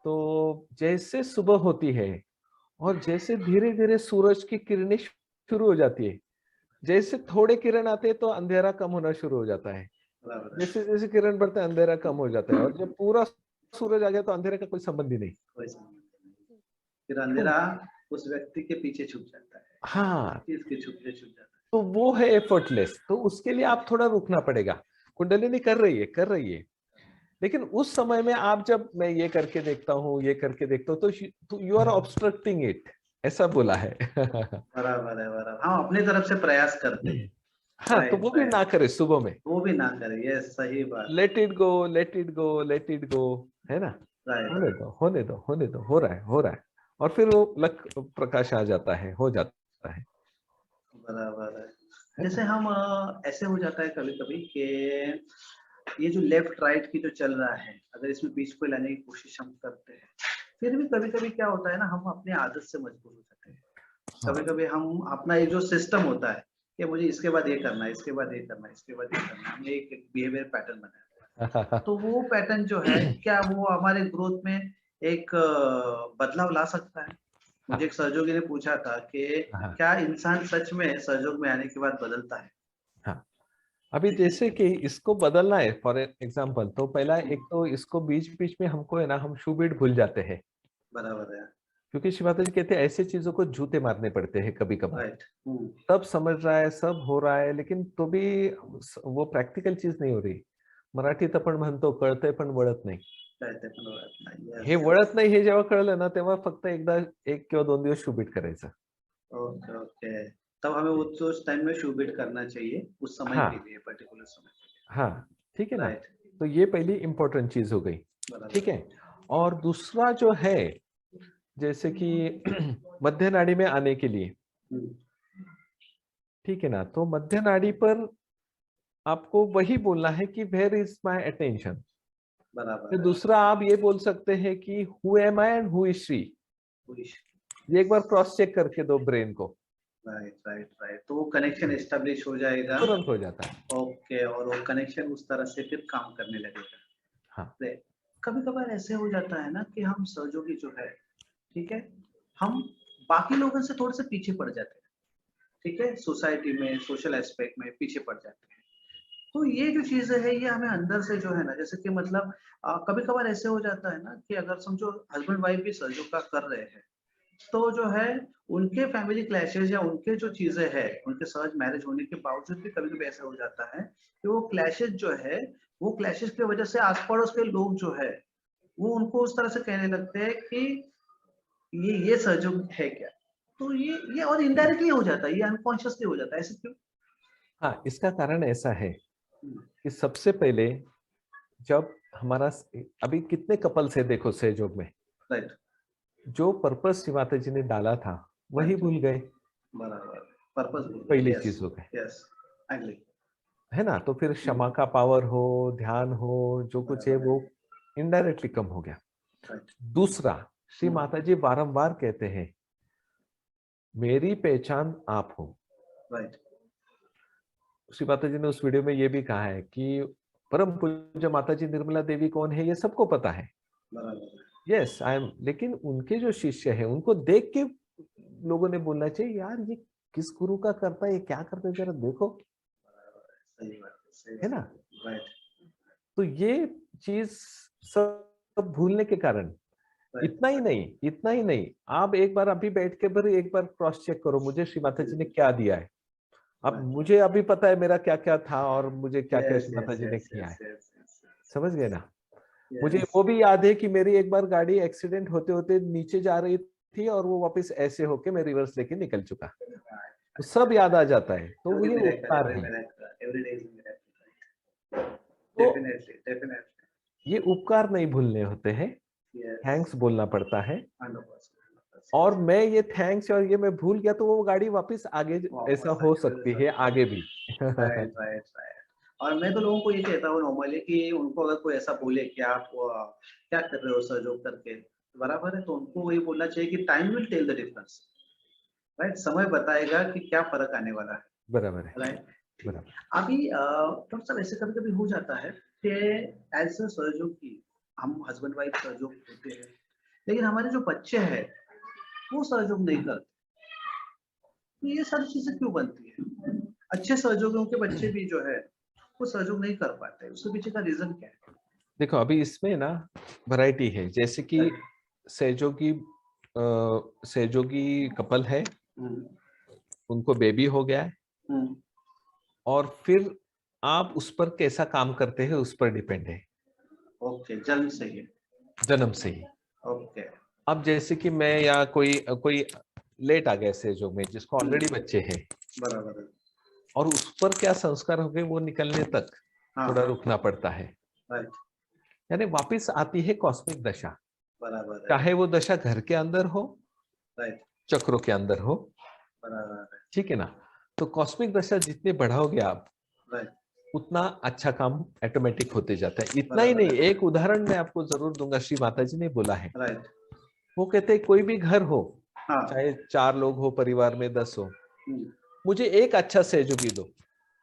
तो जैसे सुबह होती है और जैसे धीरे धीरे सूरज की किरणें शुरू हो जाती है, जैसे थोड़े किरण आते हैं तो अंधेरा कम होना शुरू हो जाता है, जैसे जैसे किरण बढ़ता है अंधेरा कम हो जाता है, और जब पूरा सूरज आ गया तो अंधेरे का कोई संबंध ही नहीं। फिर अंधेरा उस व्यक्ति के पीछे छुप जाता है। हाँ, चीज के छुप जाता है। तो वो है एफर्टलेस। तो उसके लिए आप थोड़ा रुकना पड़ेगा। कुंडलिनी कर रही है, लेकिन उस समय में आप जब मैं ये करके देखता हूँ, ये करके देखता हूँ, तो यू आर ऑब्स्ट्रक्टिंग इट, ऐसा बोला है। बराबर है, बराबर। हाँ, अपनी तरफ से प्रयास करते हैं। हाँ, तो वो भी ना करे सुबह में, वो भी ना करे, ये सही बात। Let it go, let it go, let it go, है ना? होने दो, होने दो, होने दो, हो रहा है, और फिर वो लक प्रकाश आ जाता है, हो जाता है। बराबर है। जैसे हम ऐसे हो जाता है कभी कभी कि ये जो लेफ्ट राइट की जो चल रहा है, अगर इसमें बीच को लाने की कोशिश हम करते हैं, फिर भी कभी कभी क्या होता है ना, हम अपनी आदत से मजबूर हो जाते हैं। कभी कभी हम अपना एक जो सिस्टम होता है कि मुझे इसके बाद ये करना है, इसके बाद ये करना है, इसके बाद ये करना है, हमने एक बिहेवियर पैटर्न बनाया है। तो वो पैटर्न जो है, क्या वो हमारे ग्रोथ में एक बदलाव ला सकता है? मुझे एक सहयोगी ने पूछा था कि क्या इंसान सच में सहयोग में आने के बाद बदलता है? हाँ, अभी जैसे कि इसको बदलना है फॉर एग्जाम्पल, तो पहला एक तो इसको बीच बीच में हमको है ना, हम शू बीट भूल जाते हैं। बराबर है। क्योंकि श्री माता जी कहते हैं ऐसे चीजों को जूते मारने पड़ते हैं कभी कभार। राइट। सब समझ रहा है, सब हो रहा है, लेकिन तो भी वो प्रॅक्टिकल चीज नाही हो रही। मराठीत आपण म्हणतो कळतंय पण वळत नाही। हे वळत नाही हे जेव्हा कळलं ना, तेव्हा फक्त एकदा 1 किंवा 2 दिवस शू बीट करायचं. Okay okay. तब हमें वो तो उस टाइम में शूबिट करना चाहिए, उस समय हाँ, के लिए, पर्टिकुलर समय के लिए। हाँ, ठीक है ना। राइट, तो ये पहली इंपॉर्टेंट चीज हो गई, बराबर। ठीक है। और दूसरा जो है, जैसे कि मध्य नाड़ी में आने के लिए, हम्म, ठीक है ना, तो मध्य नाड़ी पर आपको वही बोलना है कि वेयर इज माय अटेंशन। बराबर फिर है। दूसरा आप ये बोल सकते हैं कि who am I and who is she. पुरुष। ये एक बार क्रॉस चेक करके दो ब्रेन को, राइट राइट राइट, तो वो कनेक्शन एस्टेब्लिश हो जाएगा। तुरंत हो जाता है। ओके, और वो कनेक्शन उस तरह से फिर काम करने लगेगा। हाँ, कभी कभार ऐसे हो जाता है ना कि हम सहयोगी जो है, ठीक है, हम बाकी लोगों से थोड़े से पीछे पड़ जाते हैं, ठीक है, सोसाइटी में, सोशल एस्पेक्ट में पीछे पड़ जाते हैं। तो ये जो चीजें है ये हमें अंदर से जो है ना, जैसे कि मतलब कभी कभार ऐसे हो जाता है ना कि अगर समझो हस्बैंड वाइफ भी सहयोग का कर रहे हैं, तो जो है उनके फैमिली क्लैशेस या उनके जो चीजें हैं, उनके सहज मैरिज होने के बावजूद भी कभी कभी ऐसा हो जाता है कि वो क्लैशेस जो है, वो क्लैशेस की वजह से आस पड़ोस के लोग जो है वो उनको उस तरह से कहने लगते हैं कि ये सहयोग है क्या। तो ये और इनडायरेक्टली हो जाता है, ये अनकॉन्शियसली हो जाता है, ऐसे क्यों? हाँ, इसका कारण ऐसा है हम्म, कि सबसे पहले जब हमारा, अभी कितने कपल से देखो सहयोग में, राइट, जो पर्पस श्री माता जी ने डाला था वही राइट, भूल गए, बराबर, पर्पस भूल गए। पहली यस, चीज हो गई, यस, एग्री। है ना। तो फिर क्षमा का पावर हो, ध्यान हो, जो कुछ है बराबर वो है। इनडायरेक्टली कम हो गया। राइट। दूसरा, श्री माता जी बारंबार कहते हैं मेरी पहचान आप हो। राइट। श्री माता जी ने उस वीडियो में ये भी कहा है कि परम पूज्य माता जी निर्मला देवी कौन है ये सबको पता है, बराबर। यस आई एम, लेकिन उनके जो शिष्य है उनको देख के लोगों ने बोलना चाहिए यार ये किस गुरु का करता है, ये क्या करता है, जरा देखो, सही बात है, सही है बात ना। है। राइट, तो ये चीज सब भूलने के कारण, राइट। इतना ही नहीं, आप एक बार अभी बैठ के फिर एक बार क्रॉस चेक करो मुझे श्री माता जी ने क्या दिया है। अब मुझे अभी पता है मेरा क्या क्या था और मुझे क्या क्या यस श्री माता यस जी ने यस किया यस है, यस यस समझ गए ना। मुझे यस। वो भी याद है कि मेरी एक बार गाड़ी एक्सीडेंट होते होते नीचे जा रही थी और वो वापस ऐसे होके मैं रिवर्स लेके निकल चुका, तो सब याद आ जाता है, तो वो एवरी ये मिरेकल, उपकार एवरी है। Miracle, every day is miracle. तो डेफिनेटली, डेफिनेटली। ये उपकार नहीं भूलने होते हैं, यस, थैंक्स बोलना पड़ता है। 100%। और मैं ये थैंक्स और ये मैं भूल गया तो वो गाड़ी वापस आगे ऐसा वापस हो आके मिल सकती है सकता है। आगे भी। Right right right. और मैं तो लोगों को ये कहता हूँ नॉर्मली कि उनको अगर कोई ऐसा बोले कि आप क्या कर रहे हो सहयोग करके, बराबर है, तो उनको ये बोलना चाहिए कि time will tell the difference. Right, समय बताएगा कि क्या फर्क आने वाला है। बराबर है, राइट, ठीक। बराबर। अभी डॉक्टर साहब ऐसे कभी कभी हो जाता है कि एज अ सहयोगी हम हस्बैंड वाइफ सहयोग होते हैं, लेकिन हमारे जो बच्चे हैं वो सहयोग नहीं करते। तो ये सारी चीजें क्यों बनती है? अच्छे सहयोगियों के बच्चे भी जो है वो सहयोग नहीं कर पाते, उसके पीछे का रीजन क्या है? देखो अभी इसमें ना वैरायटी है, जैसे कि सहयोगी सहयोगी कपल है, हम्म, उनको बेबी हो गया है, हम्म, और फिर आप उस पर कैसा काम करते हैं उस पर डिपेंड है, ओके, जन्म से ही। जन्म से ही। ओके। अब जैसे कि मैं या कोई कोई लेट आ गया सहयोग में जिसको ऑलरेडी बच्चे हैं, बराबर है। और उस पर क्या संस्कार हो गए वो निकलने तक हाँ, थोड़ा रुकना पड़ता है, राइट, यानी वापिस आती है कॉस्मिक दशा, बराबर है। चाहे वो दशा घर के अंदर हो, राइट, चक्रों के अंदर हो, बराबर है। ठीक है ना। तो कॉस्मिक दशा जितने बढ़ाओगे आप राइट, उतना अच्छा काम ऑटोमेटिक होते जाता है। इतना ही बराबर नहीं, है। एक उदाहरण मैं आपको जरूर दूंगा, श्री माता जी ने बोला है, राइट, वो कहते हैं कोई भी घर हो, हाँ, चाहे 4 लोग हो परिवार में, 10 हो, हम्म, मुझे एक अच्छा सहयोगी दो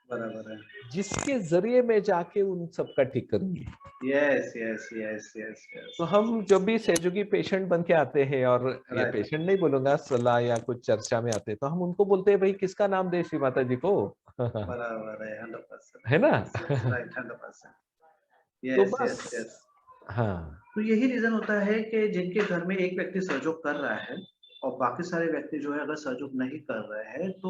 बराबर है। जिसके जरिए मैं जाके उन सबका ठीक करूंगी। Yes yes yes yes yes. तो हम जब भी सहयोगी पेशेंट बन के आते हैं, और ये राइट, पेशेंट नहीं बोलूंगा, सलाह या कुछ चर्चा में आते हैं, तो हम उनको बोलते हैं भाई किसका नाम दे श्री माता जी को। बराबर है, 100%। है ना। Yes yes, right, 100%। तो यस बस, यस यस। हाँ, तो यही रीजन होता है कि जिनके घर में एक व्यक्ति सहयोग कर रहा है और बाकी सारे व्यक्ति जो है अगर सहयोग नहीं कर रहे हैं, तो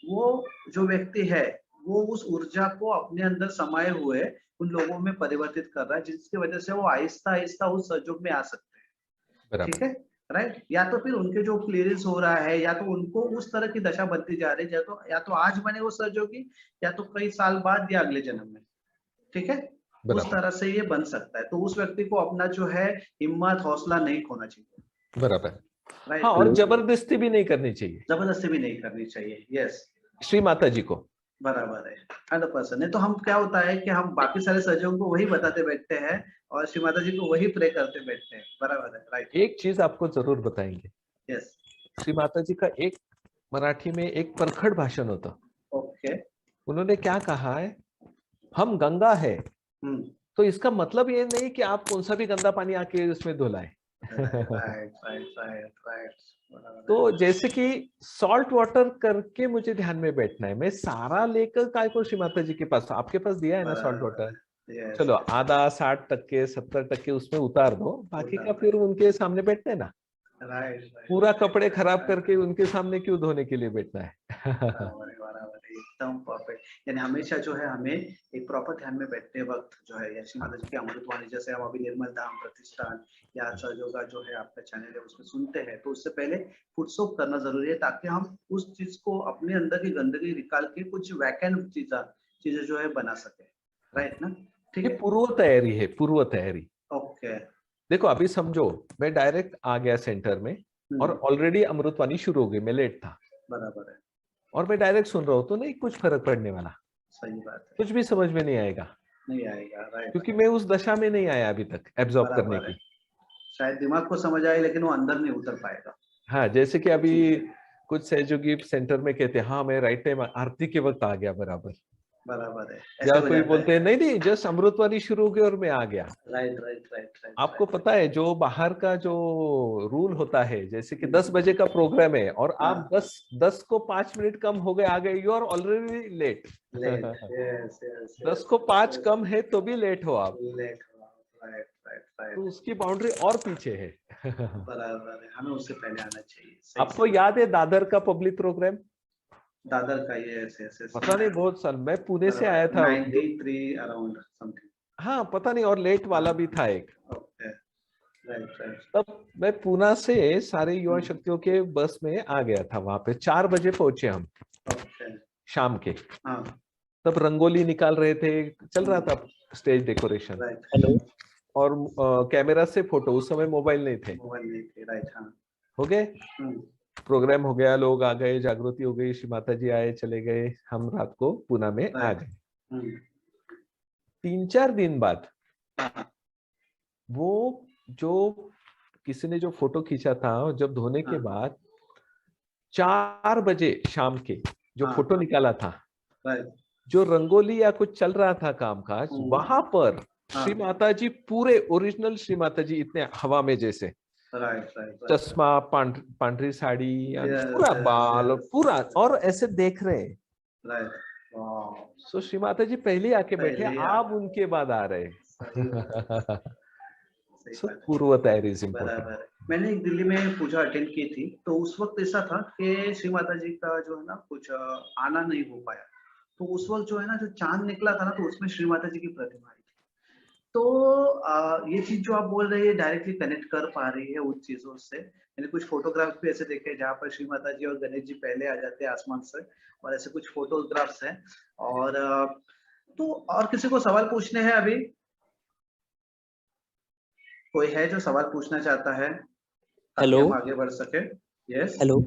वो जो व्यक्ति है वो उस ऊर्जा को अपने अंदर समाये हुए उन लोगों में परिवर्तित कर रहा है, जिसकी वजह से वो आहिस्ता आहिस्ता उस सहयोग में आ सकते हैं। ठीक बराबर। है, राइट, या तो फिर उनके जो क्लियरेंस हो रहा है, या तो उनको उस तरह की दशा बनती जा रही है, या तो आज बने वो सहयोगी, या तो कई साल बाद या अगले जन्म में, ठीक है, उस तरह से ये बन सकता है। तो उस व्यक्ति को अपना जो है हिम्मत हौसला नहीं खोना चाहिए। बराबर। राइट, हाँ, और जबरदस्ती भी नहीं करनी चाहिए, जबरदस्ती भी नहीं करनी चाहिए। यस, श्री माता जी को। बराबर है, 100%। नहीं तो हम क्या होता है कि हम बाकी सारे सहयोगों को वही बताते बैठते हैं और श्री माता जी को वही प्रे करते बैठते हैं। बराबर है, राइट। एक चीज आपको जरूर बताएंगे, यस, श्री माता जी का एक मराठी में एक परखड़ भाषण होता। ओके। उन्होंने क्या कहा है, हम गंगा है, तो इसका मतलब ये नहीं कि आप कौन सा भी गंदा पानी आके उसमें धुलाएं। Right, right, right, right. तो जैसे कि सॉल्ट वाटर करके मुझे ध्यान में बैठना है, मैं सारा लेकर काय को श्री माता जी के पास, आपके पास दिया है ना सॉल्ट वाटर, चलो आधा 60%, 70% उसमें उतार दो, बाकी का फिर उनके सामने बैठते हैं ना। राइट, पूरा कपड़े खराब करके उनके सामने क्यों धोने के लिए बैठना है। एकदम परफेक्ट। यानी हमेशा जो है हमें एक प्रॉपर ध्यान में बैठते वक्त जो है, या श्री माता जी की अमृतवाणी जैसे हम अभी निर्मल धाम प्रतिष्ठान या सहयोगा जो है आपका चैनल है उसमें सुनते हैं, तो उससे पहले फुटसोप करना जरूरी है, ताकि हम उस चीज को अपने अंदर की गंदगी निकाल के कुछ वैकेंट चीजें जो है बना सके। राइट ना, ठीक ये है। पूर्व तैयारी है, पूर्व तैयारी। ओके। देखो अभी समझो मैं डायरेक्ट आ गया सेंटर में और ऑलरेडी अमृतवाणी शुरू हो गई, मैं लेट था, बराबर है, और मैं डायरेक्ट सुन रहा हूँ, तो नहीं कुछ फर्क पड़ने वाला, सही बात है, कुछ भी समझ में नहीं आएगा, नहीं आएगा। राइट, क्योंकि मैं उस दशा में नहीं आया अभी तक एब्जॉर्ब करने बराबर है। की। शायद दिमाग को समझ आए लेकिन वो अंदर नहीं उतर पाएगा। हाँ, जैसे कि अभी कुछ सहयोगी सेंटर में कहते हैं, हाँ मैं राइट टाइम आरती के वक्त आ गया बराबर, बराबर है, या ऐसे हो कोई जाता बोलते है। हैं नहीं नहीं जस्ट अमृतवाणी शुरू हो गई और मैं आ गया। Right, right, right, right. आपको पता है जो बाहर का जो रूल होता है, जैसे कि 10 बजे का प्रोग्राम है और आप 10 को 5 मिनट कम हो गए आ गए, you are already late. Late, yes, yes, 10 को 5 कम है तो भी लेट हो आप, लेट। राइट, राइट, तो राइट। उसकी बाउंड्री और पीछे है। बराबर है, हमें उससे पहले आना चाहिए। आपको याद है दादर का पब्लिक प्रोग्राम? दादर का ये ऐसे ऐसे पता नहीं, बहुत साल मैं पुणे से आया था 93 अराउंड समथिंग। हाँ पता नहीं, और लेट वाला भी था एक। Okay, right, right. तब मैं पूना से सारे युवा शक्तियों के बस में आ गया था, वहां पे 4 बजे पहुंचे हम ओके, शाम के। हाँ, तब रंगोली निकाल रहे थे, चल रहा था स्टेज डेकोरेशन, राइट। हेलो, और कैमरा से फोटो, उस समय मोबाइल नहीं थे। मोबाइल नहीं थे, राइट, हाँ। हो गए, प्रोग्राम हो गया, लोग आ गए, जागृति हो गई, श्री माता जी आए चले गए, हम रात को पुणे में आ गए। 3-4 दिन बाद वो जो किसी ने जो फोटो खींचा था, जब धोने के बाद 4 बजे शाम के जो फोटो निकाला था, जो रंगोली या कुछ चल रहा था कामकाज, वहां पर श्री माता जी पूरे ओरिजिनल श्री माता जी इतने हवा में जैसे, चश्मा, पांढरी साड़ी, पूरा बाल पूरा, और ऐसे देख रहे हैं। सो श्री माता जी पहले आके बैठे, आप उनके बाद आ रहे। पूर्व तैयारी इज इम्पोर्टेंट। मैंने एक दिल्ली में पूजा अटेंड की थी, तो उस वक्त ऐसा था कि श्री माता जी का जो है ना कुछ आना नहीं हो पाया, तो उस वक्त जो है ना जो चांद निकला था ना, तो उसमें श्री माता जी की प्रतिमा आई थी। तो ये चीज जो आप बोल रहे हैं डायरेक्टली कनेक्ट कर पा रही है उन चीजों से। मैंने कुछ फोटोग्राफ्स भी ऐसे देखे जहाँ पर श्री माता जी और गणेश जी पहले आ जाते हैं आसमान से, और ऐसे कुछ फोटोग्राफ्स हैं। और तो और किसी को सवाल पूछने हैं अभी? कोई है जो सवाल पूछना चाहता है? हेलो, हम आगे बढ़ सके। Yes, hello.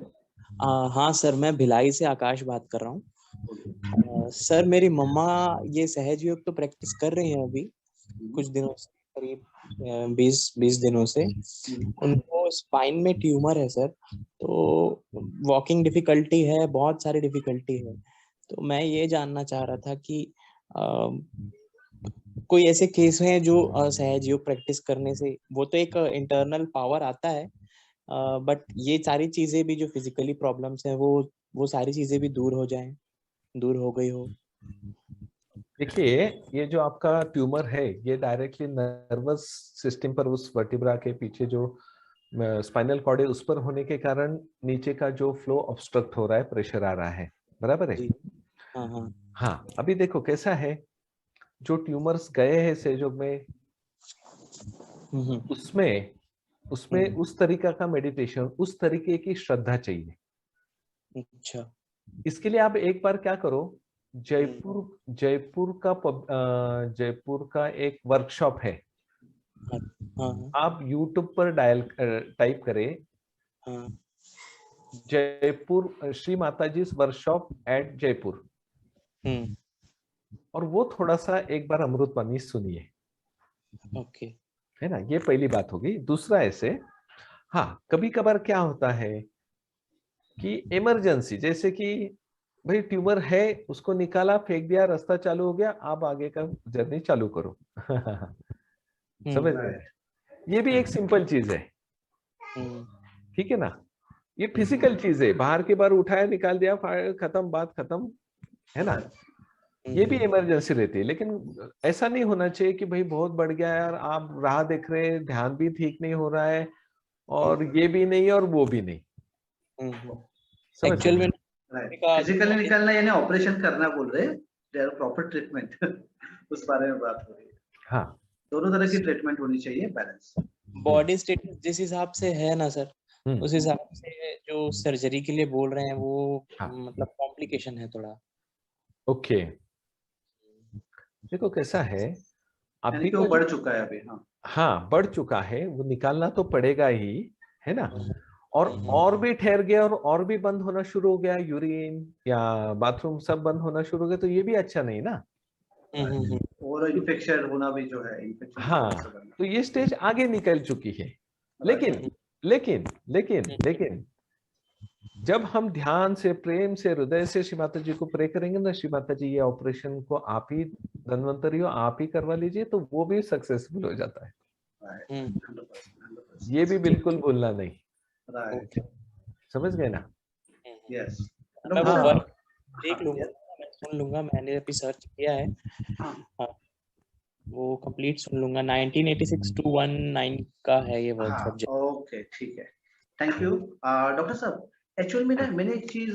हाँ सर, मैं भिलाई से आकाश बात कर रहा हूँ। सर मेरी मम्मा ये सहज योग तो प्रैक्टिस कर रही हैं अभी कुछ दिनों से, करीब 20 दिनों से। उनको स्पाइन में ट्यूमर है सर, तो वॉकिंग डिफिकल्टी है, बहुत सारी डिफिकल्टी है। तो मैं ये जानना चाह रहा था कि कोई ऐसे केस हैं जो सहज योग प्रैक्टिस करने से, वो तो एक इंटरनल पावर आता है, बट ये सारी चीजें भी जो फिजिकली प्रॉब्लम्स हैं वो सारी चीजें भी दूर हो जाएं, दूर हो गई हो। देखिए, ये जो आपका ट्यूमर है, ये डायरेक्टली नर्वस सिस्टम पर, उस वर्टिब्रा के पीछे जो स्पाइनल कॉर्ड है उस पर होने के कारण नीचे का जो फ्लो ऑब्स्ट्रक्ट हो रहा है, प्रेशर आ रहा है, बराबर है? हाँ हाँ हाँ। अभी देखो कैसा है, जो ट्यूमर्स गए हैं सहयोग में, उसमें उसमें उस तरीका का मेडिटेशन, उस तरीके की श्रद्धा चाहिए। अच्छा। इसके लिए आप एक बार क्या करो, जयपुर का एक वर्कशॉप है, हाँ आप यूट्यूब पर टाइप करें हाँ। जयपुर श्री माताजी वर्कशॉप एट जयपुर, और वो थोड़ा सा एक बार अमृतवाणी सुनिए। ओके। है ना, ये पहली बात होगी। दूसरा ऐसे, हाँ कभी कभार क्या होता है कि इमरजेंसी, जैसे कि भाई ट्यूमर है, उसको निकाला, फेंक दिया, रास्ता चालू हो गया, आप आगे का जर्नी चालू करो। समझ गए? ये भी एक सिंपल चीज है, ठीक है ना। ये फिजिकल चीज है, बाहर के बार उठाया, निकाल दिया, खत्म, बात खत्म, है ना। ये भी इमरजेंसी रहती है, लेकिन ऐसा नहीं होना चाहिए कि भाई बहुत बढ़ गया यार, आप राह देख रहे हैं, ध्यान भी ठीक नहीं हो रहा है, और ये भी नहीं और वो भी नहीं। एक्चुअल में फिजिकली निकालना यानी ऑपरेशन करना बोल रहे हैं, प्रॉपर ट्रीटमेंट उस बारे में बात हो रही है। हाँ, दोनों तरह की ट्रीटमेंट होनी चाहिए, बैलेंस। बॉडी स्टेटस जिस हिसाब से है ना सर, उस हिसाब से जो सर्जरी के लिए बोल रहे हैं वो मतलब कॉम्प्लिकेशन है थोड़ा। ओके, देखो कैसा है, अभी वो बढ़ चुका है अभी। हाँ बढ़ चुका है, वो निकालना तो पड़ेगा ही, है ना। और भी ठहर गया, और भी बंद होना शुरू हो गया, यूरिन या बाथरूम सब बंद होना शुरू हो गया, तो ये भी अच्छा नहीं ना। और इन्फेक्शन होना भी जो है, इन्फेक्शन। हाँ, तो ये स्टेज आगे निकल चुकी है। लेकिन लेकिन लेकिन लेकिन जब हम ध्यान से, प्रेम से, हृदय से श्री माता जी को प्रे करेंगे ना, श्री माता जी ये ऑपरेशन को आप ही धन्वंतरी हो, आप ही करवा लीजिए, तो वो भी सक्सेसफुल हो जाता है। ये भी बिल्कुल भूलना नहीं, समझ गए ना। यस, देख लूंगा, मैं सुन लूंगा, मैंने अभी सर्च किया है। हाँ, वो कंप्लीट सुन लूंगा। 1986 to 19 का है ये वर्कशॉप। ओके, ठीक है, थैंक यू डॉक्टर साहब। एक्चुअली में ना मैंने एक चीज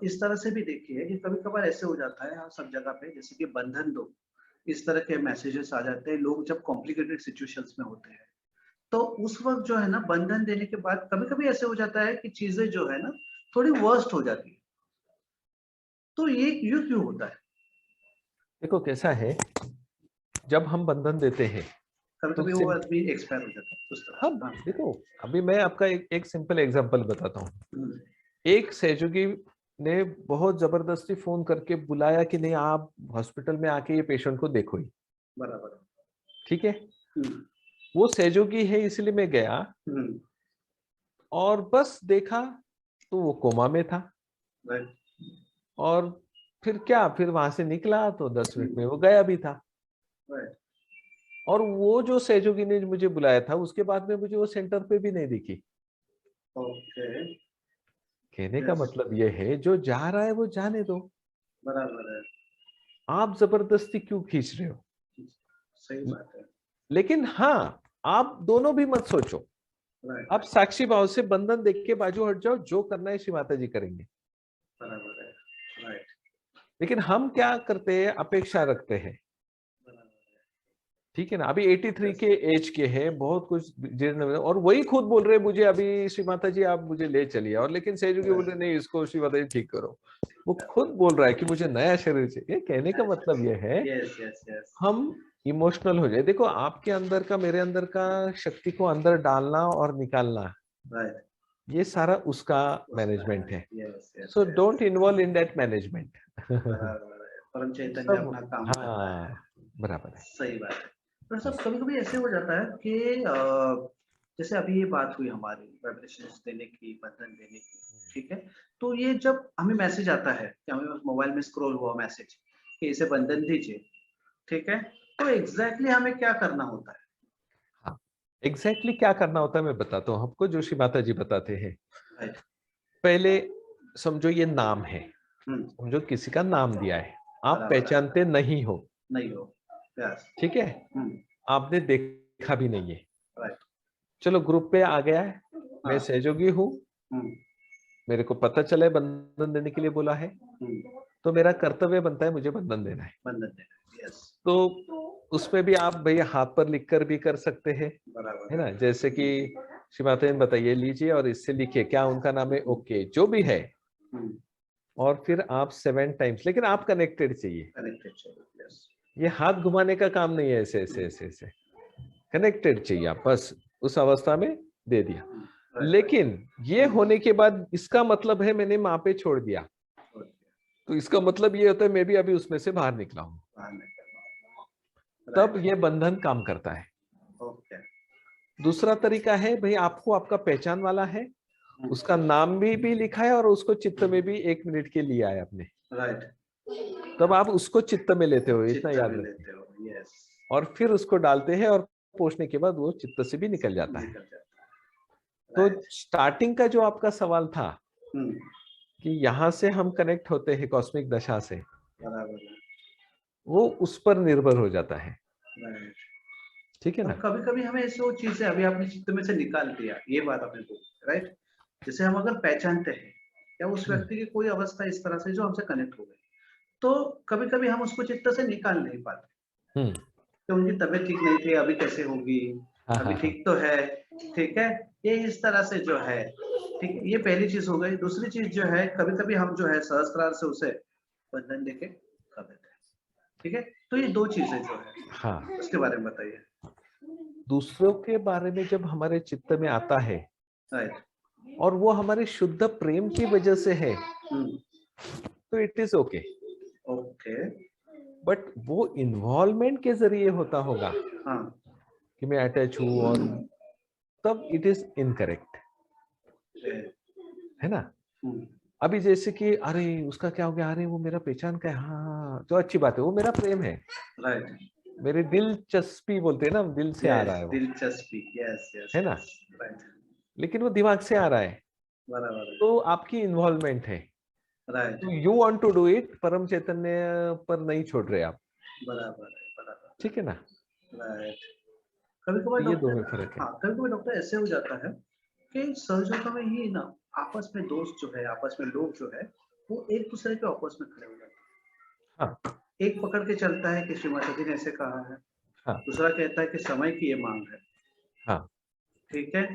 इस तरह से भी देखी है कि कभी कभार ऐसे हो जाता है सब जगह पे, जैसे कि बंधन दो, इस तरह के मैसेजेस आ जाते हैं, लोग जब कॉम्प्लिकेटेड सिचुएशंस में होते हैं, तो उस वक्त जो है ना बंधन देने के बाद कभी कभी ऐसे हो जाता है कि चीजें जो है ना थोड़ी वर्स्ट हो जाती है, तो ये क्यों होता है? देखो कैसा है, जब हम बंधन देते हैं कभी वो आदमी एक्सपायर हो जाता है। हाँ, देखो अभी मैं आपका एक सिंपल एग्जांपल बताता हूँ। एक सहयोगी ने बहुत जबरदस्ती फोन करके बुलाया कि नहीं आप हॉस्पिटल में आके ये पेशेंट को देखो ही। बराबर, ठीक है, वो सहयोगी है इसलिए मैं गया, और बस देखा तो वो कोमा में था, और फिर क्या, फिर वहां से निकला तो 10 मिनट में वो गया भी था। और वो जो सहयोगी ने मुझे बुलाया था, उसके बाद में मुझे वो सेंटर पे भी नहीं दिखी। कहने का मतलब ये है, जो जा रहा है वो जाने दो, बराबर है। आप जबरदस्ती क्यों खींच रहे हो? सही बात है। लेकिन हाँ, आप दोनों भी मत सोचो, आप साक्षी भाव से बंधन देख के बाजू हट जाओ, जो करना है श्री माता जी करेंगे। बराबर है, राइट। लेकिन हम क्या करते हैं, अपेक्षा रखते हैं, ठीक है ना। अभी 83 के एज के हैं, बहुत कुछ जीर्ण, और वही खुद बोल रहे हैं मुझे अभी श्री माता जी आप मुझे ले चलिए, और लेकिन सहयोगी बोल रहे नहीं इसको श्री माता जी ठीक करो। वो खुद बोल रहा है कि मुझे नया शरीर चाहिए। कहने का मतलब ये है, हम इमोशनल हो जाए। देखो आपके अंदर का, मेरे अंदर का शक्ति को अंदर डालना और निकालना, ये सारा उसका मैनेजमेंट है। So don't involve in that management. परम चैतन्य अपना काम करता है। बराबर है, सही बात है। पर सब कभी कभी ऐसे हो जाता है कि जैसे अभी ये बात हुई हमारी वाइब्रेशंस देने की, बंधन देने की, ठीक है। तो ये जब हमें मैसेज आता है कि हमें मोबाइल में स्क्रॉल हुआ मैसेज कि इसे बंधन दीजिए, ठीक है, तो एग्जैक्टली हमें क्या करना होता है? हाँ, एग्जैक्टली क्या करना होता है मैं बताता हूँ आपको, जो श्री माता जी बताते हैं। पहले समझो ये नाम है, समझो किसी का नाम दिया है, आप पहचानते नहीं हो, ठीक है, आपने देखा भी नहीं है, चलो ग्रुप पे आ गया है, मैं सहयोगी हूँ, मेरे को पता चला है बंधन देने के लिए बोला है, तो मेरा कर्तव्य बनता है मुझे बंधन देना है। तो उसमें भी आप भैया हाथ पर लिखकर भी कर सकते हैं, है ना। जैसे कि श्री माता जी बताइए, लीजिए और इससे लिखिए क्या उनका नाम है, ओके जो भी है, और फिर आप 7 टाइम्स, लेकिन आप कनेक्टेड चाहिए। कनेक्टेड चाहिए, यस। ये हाथ घुमाने का काम नहीं है, ऐसे ऐसे ऐसे ऐसे कनेक्टेड चाहिए आप, बस उस अवस्था में दे दिया। लेकिन ये होने के बाद इसका मतलब है मैंने माँ पे छोड़ दिया, तो इसका मतलब ये होता है मैं भी अभी उसमें से बाहर निकला हूँ, तब ये बंधन काम करता है। ओके। दूसरा तरीका है भाई, आपको आपका पहचान वाला है, उसका नाम भी लिखा है और उसको चित्त में भी 1 मिनट के लिए आया आपने, राइट, तब आप उसको चित्त में लेते हो, इतना याद रखिए। यस। और फिर उसको डालते हैं और पोषने के बाद वो चित्त से भी निकल जाता है। तो स्टार्टिंग का जो आपका सवाल था कि यहाँ से हम कनेक्ट होते हैं कॉस्मिक दशा से, वो उस पर निर्भर हो जाता है। ठीक है ना? कभी कभी हमें ऐसे वो चीजें, अभी आपने चित्त में से निकाल दिया, ये बात आपने बोली, राइट। जैसे हम अगर पहचानते हैं या उस व्यक्ति की कोई अवस्था इस तरह से जो हमसे कनेक्ट हो गई, तो कभी कभी हम उसको चित्त से निकाल नहीं पाते, तो उनकी तबीयत ठीक नहीं थी, अभी कैसे होगी, अभी ठीक तो है, ठीक है, ये इस तरह से जो है, ठीक है, ये पहली चीज हो गई। दूसरी चीज जो है, कभी कभी हम जो है सहस्त्रार से उसे बंधन देके कर देते हैं, ठीक है। तो ये 2 चीजें जो है, हाँ, उसके बारे में बताइए। दूसरों के बारे में जब हमारे चित्त में आता है, राइट, और वो हमारे शुद्ध प्रेम की वजह से है, तो it is okay. Okay, but वो इन्वॉल्वमेंट के जरिए होता होगा, हाँ, कि मैं अटैच हूं, और तब इट इज इनकरेक्ट, है ना? अभी जैसे कि अरे उसका क्या हो गया, अरे वो मेरा पहचान का है, हाँ तो अच्छी बात है, वो मेरा प्रेम है, राइट, मेरी दिलचस्पी बोलते हैं ना, दिल से आ रहा है वो, दिलचस्पी, यस यस, है ना? राइट, लेकिन वो दिमाग से आ रहा है, बराबर, तो आपकी इन्वॉल्वमेंट है, राइट, तो you want to do it, Param Chaitanya पर नहीं छोड़ रहे आप, बराबर, ठीक है ना? राइट। कभी कभार ये दो में डॉक्टर, फर्क है। हाँ, कभी कभार डॉक्टर ऐसे हो जाता है कि सहजता में ही ना, आपस में दोस्त जो है, आपस में लोग जो है, वो एक दूसरे के आपस में खड़े हो जाते हैं। हाँ, एक पकड़ के चलता है कि श्री माता जी ने ऐसे कहा है, हाँ, दूसरा कहता है कि समय की ये मांग है, हाँ, ठीक है,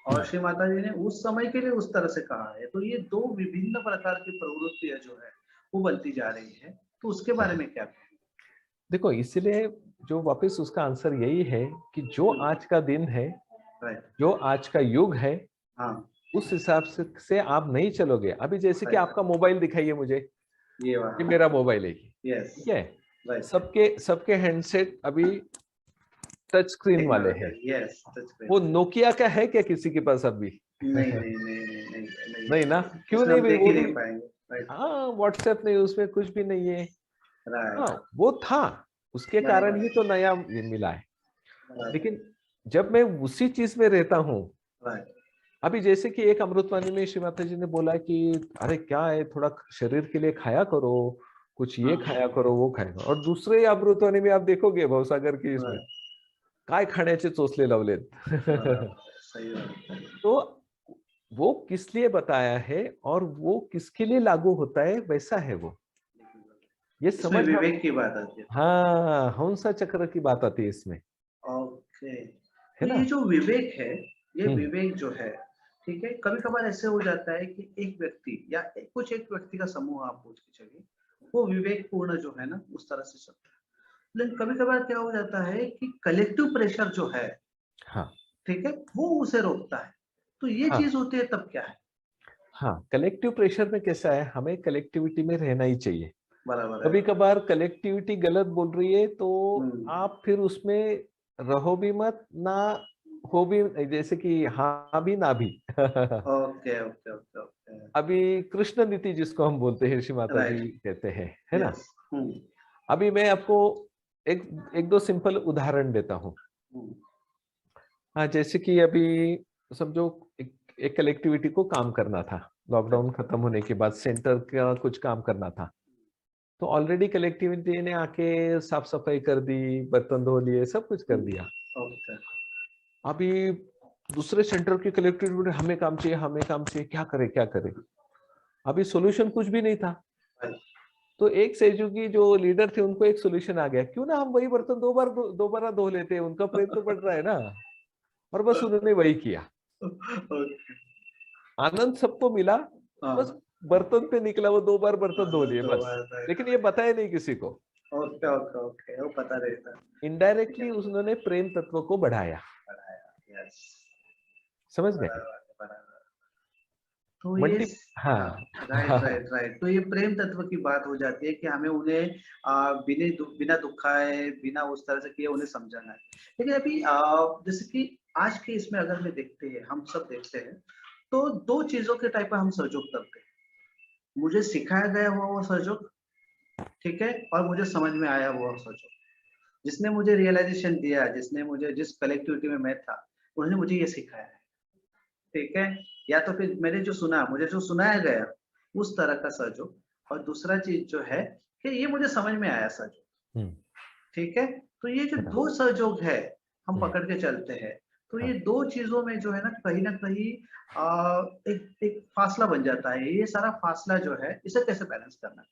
और श्री माता जी ने उस समय के लिए उस तरह से कहा है। तो ये 2 विभिन्न प्रकार की प्रवृत्तियां जो है वो बनती जा रही है, तो उसके बारे में क्या कहें? देखो, इसलिए जो वापस उसका आंसर यही है कि जो आज का दिन है, राइट, जो आज का युग है, हाँ, उस हिसाब से आप नहीं चलोगे। अभी जैसे कि आपका मोबाइल दिखाइए मुझे, ये कि मेरा मोबाइल है, यस, ठीक है, राइट, सबके हैंडसेट अभी टच स्क्रीन वाले हैं। यस, वो नोकिया का है क्या किसी के पास अभी? नहीं नहीं नहीं नहीं नहीं नहीं ना, क्यों उसमें नहीं हम भाई? देख वो ही भी, नहीं पाएंगे, राइट, हाँ, व्हाट्सएप नहीं, उसमें कुछ भी नहीं है। राइट, हाँ, वो था, उसके कारण ही तो नया मिला है। लेकिन जब मैं उसी चीज में रहता हूँ, राइट, अभी जैसे कि एक अमृतवाणी में श्री माता जी ने बोला कि अरे क्या है, थोड़ा शरीर के लिए खाया करो, कुछ ये खाया करो, वो खाया करो, और दूसरे अमृतवाणी में आप देखोगे भवसागर की इसमें काय खाण्याचे चोचले लावलेत। सही बात, तो वो किस लिए बताया है और वो किसके लिए लागू होता है, वैसा है वो, ये इसमें समझ विवेक की बात आती है। हाँ, हंसा चक्र की बात आती है इसमें, ओके, है तो ना? ये जो विवेक है, ये हम्म। विवेक जो है, ठीक है, कभी कभार ऐसे हो जाता है कि एक व्यक्ति या एक व्यक्ति का समूह आप पूछ के चलिए, वो विवेक पूर्ण जो है ना उस तरह से चलता है। लेकिन कभी कभार क्या हो जाता है कि कलेक्टिव प्रेशर जो है, हाँ, ठीक है, वो उसे रोकता है। तो ये हाँ, चीज होती है, तब क्या है? हाँ, कलेक्टिव प्रेशर में कैसा है, हमें कलेक्टिविटी में रहना ही चाहिए। बराबर कभी है, कभार कलेक्टिविटी गलत बोल रही है, तो आप फिर उसमें रहो भी मत, ना हो भी, जैसे कि हाँ भी ना भी। ओके ओके ओके ओके, अभी कृष्ण नीति जिसको हम बोलते हैं, श्री माता जी राइट, कहते हैं, है ना? यस, अभी मैं आपको एक एक दो सिंपल उदाहरण देता हूँ। हाँ, जैसे कि अभी समझो एक कलेक्टिविटी को काम करना था, लॉकडाउन खत्म होने के बाद सेंटर का कुछ काम करना था, तो ऑलरेडी कलेक्टिविटी ने आके साफ सफाई कर दी, बर्तन धो लिए, सब कुछ कर दिया। ओके, अभी दूसरे सेंटर की कलेक्टिविटी हमें काम चाहिए, हमें काम चाहिए, क्या करे क्या करे? अभी सॉल्यूशन कुछ भी नहीं था। तो एक सेजू की जो लीडर थे, उनको एक सॉल्यूशन आ गया, क्यों ना हम वही बर्तन दोबारा धो लेते हैं, उनका प्रेम तो बढ़ रहा है ना, और बस उन्होंने वही किया। ओके, आनंद सबको मिला, हाँ, बस बर्तन पे निकला, वो 2 बार बर्तन धो लिए तो बस, बात लेकिन ये बताया नहीं किसी को। ओके ओके ओके, वो पता रहता इनडायरेक्टली उन्होंने प्रेम तत्व को बढ़ाया, बढ़ाया, यस, समझ गए? बराबर बराबर। तो ये मल्टी हाँ राइट राइट राइट, तो ये प्रेम तत्व की बात हो जाती है कि हमें उन्हें बिना दुखाए, बिना उस तरह से किए उन्हें समझाना है। लेकिन अभी जैसे कि आज के इसमें अगर मैं देखते हैं, हम सब देखते हैं, तो 2 चीजों के टाइप पर हम सहयोग करते हैं। मुझे सिखाया गया हुआ वो सहयोग, ठीक है, और मुझे समझ में आया हुआ सहयोग। जिसने मुझे रियलाइजेशन दिया, जिसने मुझे जिस कलेक्टिविटी में मैं था, उन्होंने मुझे ये सिखाया है, ठीक है। या तो फिर मैंने जो सुना, मुझे जो सुनाया गया, उस तरह का सहयोग। और दूसरा चीज जो है कि ये मुझे समझ में आया सहयोग, ठीक है। तो ये जो 2 सहयोग है, हम पकड़ के चलते हैं, तो ये 2 चीजों में जो है ना कहीं एक एक फासला बन जाता है। ये सारा फासला जो है, इसे कैसे बैलेंस करना है?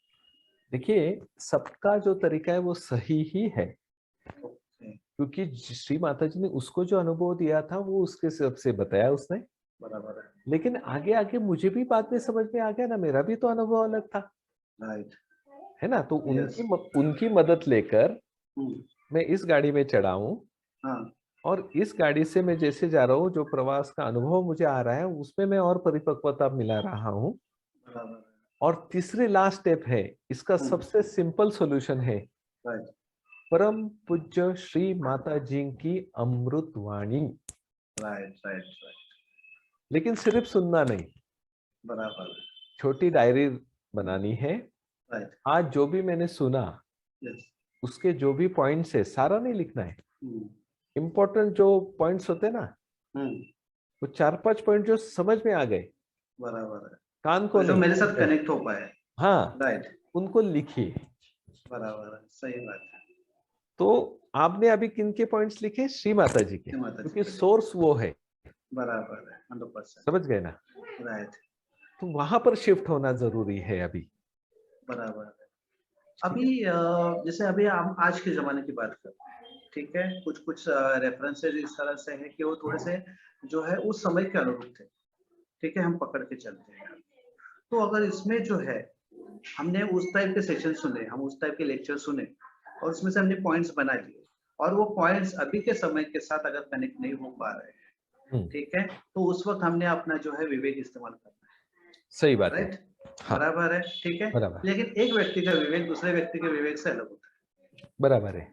देखिए, सबका जो तरीका है वो सही ही है, ओके, क्योंकि श्री माता जी ने उसको जो अनुभव दिया था वो उसके हिसाब से बताया उसने। बराबर है, लेकिन आगे आगे मुझे भी बाद में समझ में आ गया ना, मेरा भी तो अनुभव अलग था, राइट, है ना। तो यस, उनकी मदद लेकर मैं इस गाड़ी में चढ़ा हूँ, हाँ, और इस गाड़ी से मैं जैसे जा रहा हूँ, जो प्रवास का अनुभव मुझे आ रहा है उसमें मैं और परिपक्वता मिला रहा हूँ। बराबर है, और तीसरी लास्ट स्टेप है, इसका सबसे सिंपल सॉल्यूशन है, राइट, परम पूज्य श्री माता जी की अमृत वाणी। राइट राइट राइट, लेकिन सिर्फ सुनना नहीं, बराबर है, छोटी डायरी बनानी है। राइट, आज जो भी मैंने सुना, यस, उसके जो भी पॉइंट्स है, सारा नहीं लिखना है। इम्पोर्टेंट जो पॉइंट्स होते हैं ना, वो 4-5 पॉइंट जो समझ में आ गए, बराबर है, कान को जो नहीं, मेरे साथ कनेक्ट हो पाए, हाँ, राइट, उनको लिखिए। बराबर है, सही बात है, तो आपने अभी किन के पॉइंट्स लिखे? श्री माता जी के, माता जी क्योंकि के, सोर्स वो है, बराबर है, 100%, समझ गए ना। राइट, तो वहां पर शिफ्ट होना जरूरी है अभी। बराबर है। अभी जैसे अभी हम आज के जमाने की बात करते हैं, ठीक है, कुछ कुछ रेफरेंसेस इस तरह से है कि वो थोड़े से जो है उस समय के अनुरूप थे, ठीक है, हम पकड़ के चलते हैं। तो अगर इसमें जो है हमने उस टाइप के सेशन सुने, हम उस टाइप के लेक्चर सुने, और उसमें से हमने पॉइंट्स बना लिए, और वो पॉइंट्स अभी के समय के साथ अगर कनेक्ट नहीं हो पा रहे हैं, ठीक है, तो उस वक्त हमने अपना जो है विवेक इस्तेमाल करना है, सही बात है, राइट, हाँ, बराबर है, ठीक है। बराबर, लेकिन एक व्यक्ति का विवेक दूसरे व्यक्ति के विवेक से अलग होता है, बराबर है,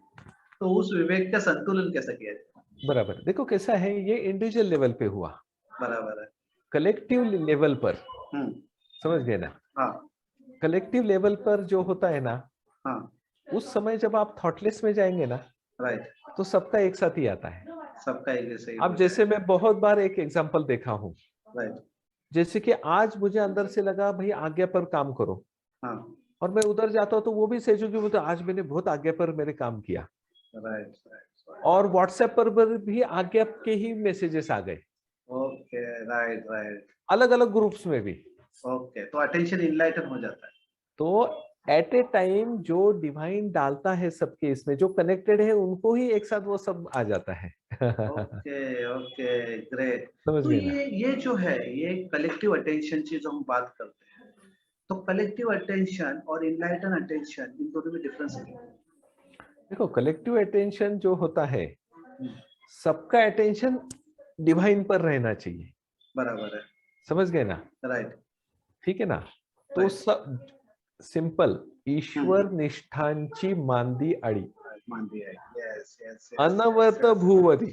तो उस विवेक का संतुलन कैसे किया जाए? बराबर। देखो कैसा है, ये इंडिविजुअल लेवल पे हुआ, बराबर है, कलेक्टिव लेवल पर, समझ गए ना। हाँ, कलेक्टिव लेवल पर जो होता है ना, हाँ, उस समय जब आप थॉटलेस में जाएंगे ना, राइट, तो सबका एक साथ ही आता है। सबका एक जैसे ही अब हो जैसे मैं बहुत बार एक एग्जांपल देखा हूँ, राइट, जैसे कि आज मुझे अंदर से लगा भाई आज्ञा पर काम करो, हाँ, और मैं उधर जाता हूँ तो वो भी सेजू की बोलते आज मैंने बहुत आज्ञा पर मेरे काम किया, राइट राइट, और व्हाट्सएप पर भी आज्ञा के ही मैसेजेस आ गए, ओके, राइट राइट, अलग अलग ग्रुप्स में भी। ओके, तो अटेंशन इनलाइटन हो जाता है, तो एट ए टाइम जो डिवाइन डालता है सबके इसमें, जो कनेक्टेड है उनको ही एक साथ वो सब आ जाता है। Okay okay, great. समझ तो गए ना। ये जो है, ये कलेक्टिव अटेंशन की जो हम बात करते हैं, तो कलेक्टिव अटेंशन और इनलाइटन अटेंशन, इन दोनों में डिफरेंस है? देखो, कलेक्टिव अटेंशन जो होता है, सबका अटेंशन डिवाइन पर रहना चाहिए, बराबर है, समझ गए ना, राइट, ठीक है ना। तो सब सिंपल, ईश्वर निष्ठांची मांदी अड़ी, मान दिया है, यस यस, अनवरत भूवधि।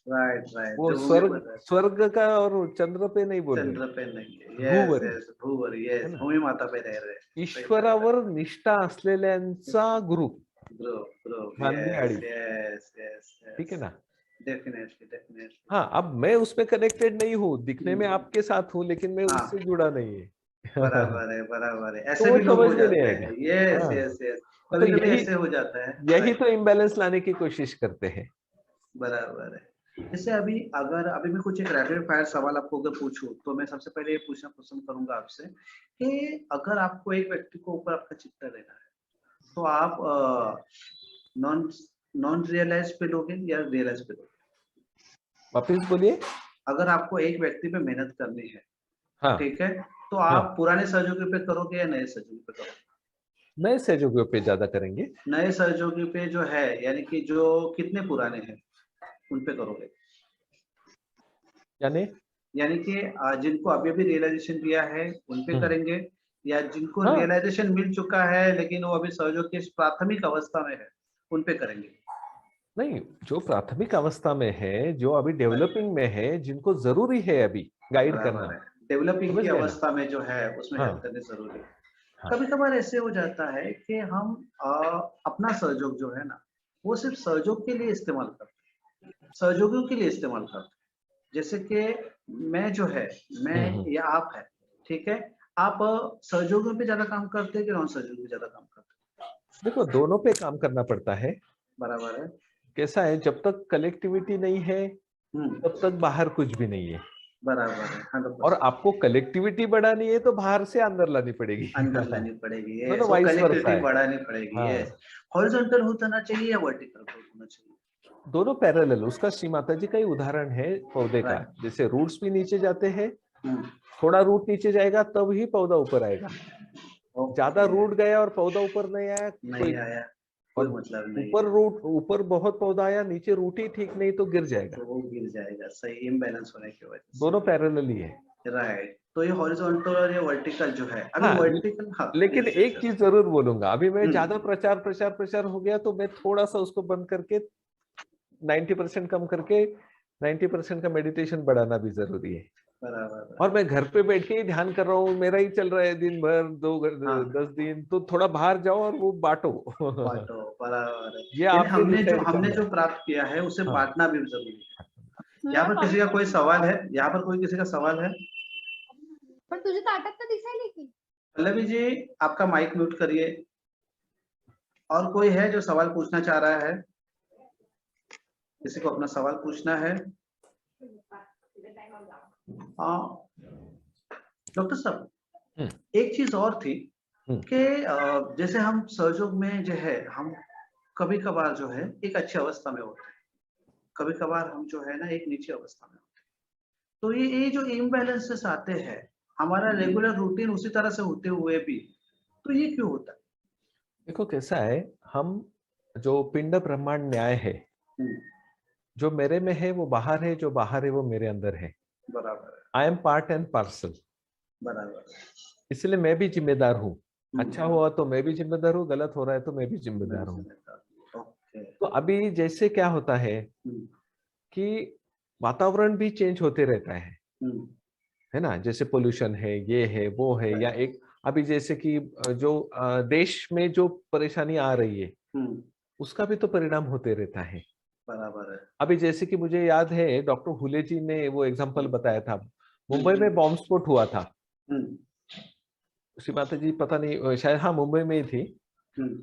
राइट राइट, वो जो भूमि स्वर्ग, पर रहता है, स्वर्ग का और चंद्र पे नहीं बोल चंद्र रहे, पे नहीं है, यस भूवरी, यस, भूवर, है यस, ना। भूमि माता पे रह रहे हैं, ईश्वरावर निष्ठा असलेल्यांचा ग्रुप ग्रुप ग्रुप, मांदी यस अड़ी, यस यस ठीक है यस, ना। डेफिनेटली डेफिनेटली, हाँ, अब मैं उसमें कनेक्टेड नहीं हूँ, दिखने में आपके साथ हूँ, लेकिन मैं हाँ, उससे जुड़ा नहीं है। बराबर है, तो ऐसे वो भी लोग समझ हो में नहीं जाते आएगा। हैं, यस हाँ, यस यस, तो कभी कभी ऐसे हो जाता है, यही राइट, तो इम्बैलेंस लाने की कोशिश करते हैं। बराबर है। जैसे अभी अगर अभी मैं कुछ एक रैपिड फायर सवाल आपको अगर पूछूं, तो मैं सबसे पहले ये पूछना पसंद करूंगा आपसे कि अगर आपको एक व्यक्ति को ऊपर आपका चित्त लेना है, तो आप नॉन नॉन रियलाइज पे लोगे या रियलाइज पे लोगे? वापिस बोलिए। अगर आपको एक व्यक्ति पे मेहनत करनी है, हाँ ठीक है, तो आप पुराने सहयोगी पे करोगे या नए सहयोगी पे करोगे? नए सहयोगियों पे ज्यादा करेंगे। नए सहयोगी पे जो है, यानी कि जो कितने पुराने हैं उन पे करोगे? यानी कि जिनको अभी अभी रियलाइजेशन दिया है उन पे करेंगे, या जिनको हाँ रियलाइजेशन मिल चुका है लेकिन वो अभी सहयोग की प्राथमिक अवस्था में है उन पे करेंगे? नहीं, जो प्राथमिक अवस्था में है, जो अभी डेवलपिंग में है, जिनको जरूरी है अभी गाइड करना, बराबर है, डेवलपिंग समझ की गए ना? अवस्था में जो है उसमें हाँ हेल्प करनी जरूरी है। हाँ कभी कभार ऐसे हो जाता है कि हम अपना सहयोग जो है ना, वो सिर्फ सहयोग के लिए इस्तेमाल करते हैं, सहयोगियों के लिए इस्तेमाल करते हैं। जैसे कि मैं जो है, मैं या आप है, ठीक है, आप सहयोगियों पे ज्यादा काम करते हैं कि नॉन सहयोगी पे ज्यादा काम करते हैं? देखो, दोनों पे काम करना पड़ता है। बराबर है। कैसा है, जब तक कलेक्टिविटी नहीं है तब तक बाहर कुछ भी नहीं है। बराबर है, और 100%। आपको कलेक्टिविटी बढ़ानी है तो बाहर से अंदर लानी पड़ेगी। अंदर लानी पड़ेगी, ये दोनों सो वाइस वर्सा कनेक्टिविटी है। बढ़ानी पड़ेगी, ये हाँ, हॉरिजॉन्टल होना चाहिए या वर्टिकल होना चाहिए? दोनों पैरेलल। उसका श्री माता जी का ही उदाहरण है पौधे का। राइट। जैसे रूट्स भी नीचे जाते हैं, थोड़ा रूट नीचे जाएगा तब ही पौधा ऊपर आएगा। ज्यादा ओके, रूट गया और पौधा ऊपर नहीं आया, नहीं कोई, आया, कोई और मतलब नहीं ऊपर है, रूट, ऊपर बहुत पौधा आया, नीचे रूट ही ठीक नहीं तो गिर जाएगा। तो वो गिर जाएगा, सही, इम्बैलेंस होने की वजह दोनों पैरेलल ही है। से। राइट, तो ये हॉरिजॉन्टल और ये वर्टिकल जो है, अभी हाँ, वर्टिकल, हाँ लेकिन yes, एक चीज जरूर बोलूंगा, अभी मैं हम्म, ज्यादा प्रचार प्रचार प्रचार हो गया तो मैं थोड़ा सा उसको बंद करके 90% कम करके 90% का मेडिटेशन बढ़ाना भी जरूरी है। बराबर और है। मैं घर पे बैठ के ही ध्यान कर रहा हूँ, मेरा ही चल रहा है दिन भर, हाँ, 10 दिन, तो थोड़ा बाहर जाओ और वो बांटो। बांटो, बराबर है। ये यानी आपने डिसाइड हमने करना जो है। प्राप्त किया है उसे हाँ, बांटना भी जरूरी है। यहाँ मला पर किसी का कोई सवाल है? यहाँ पर कोई किसी का सवाल है? पण तुझ्या ताटात तर दिसायली की पल्लवी जी, आपका माइक म्यूट करिए। और कोई है जो सवाल पूछना चाह रहा है? किसी को अपना सवाल पूछना है? हाँ डॉक्टर साहब, हम्म, एक चीज और थी कि जैसे हम सहयोग में जो है, हम कभी कभार जो है एक अच्छी अवस्था में होते हैं, कभी कभार हम जो है ना एक नीची अवस्था में होते हैं। तो ये जो इम्बैलेंसेस आते हैं, हमारा रेगुलर रूटीन उसी तरह से होते हुए भी, तो ये क्यों होता है? देखो कैसा है, हम जो पिंड ब्रह्मांड न्याय है, हम्म, जो मेरे में है वो बाहर है, जो बाहर है वो मेरे अंदर है। बराबर है, I am part and parcel. बराबर है। इसलिए मैं भी जिम्मेदार हूँ। अच्छा हम्म, हुआ तो मैं भी जिम्मेदार हूँ, गलत हो रहा है तो मैं भी मैं जिम्मेदार भी हूँ। समझता हूँ। ओके। तो अभी जैसे क्या होता है हम्म, कि वातावरण भी चेंज होते रहता हम्म, है ना। जैसे पोल्यूशन है, ये है, वो है, या राइट, एक अभी जैसे कि जो देश में जो परेशानी आ रही है हम्म, उसका भी तो परिणाम होते रहता है। बराबर है। अभी जैसे कि मुझे याद है डॉक्टर हुले जी ने वो एग्जांपल बताया था, मुंबई हम्म, में बॉम्ब स्फोट हुआ था। हम्म, श्री माता जी पता नहीं, शायद हाँ मुंबई में ही थी। हम्म,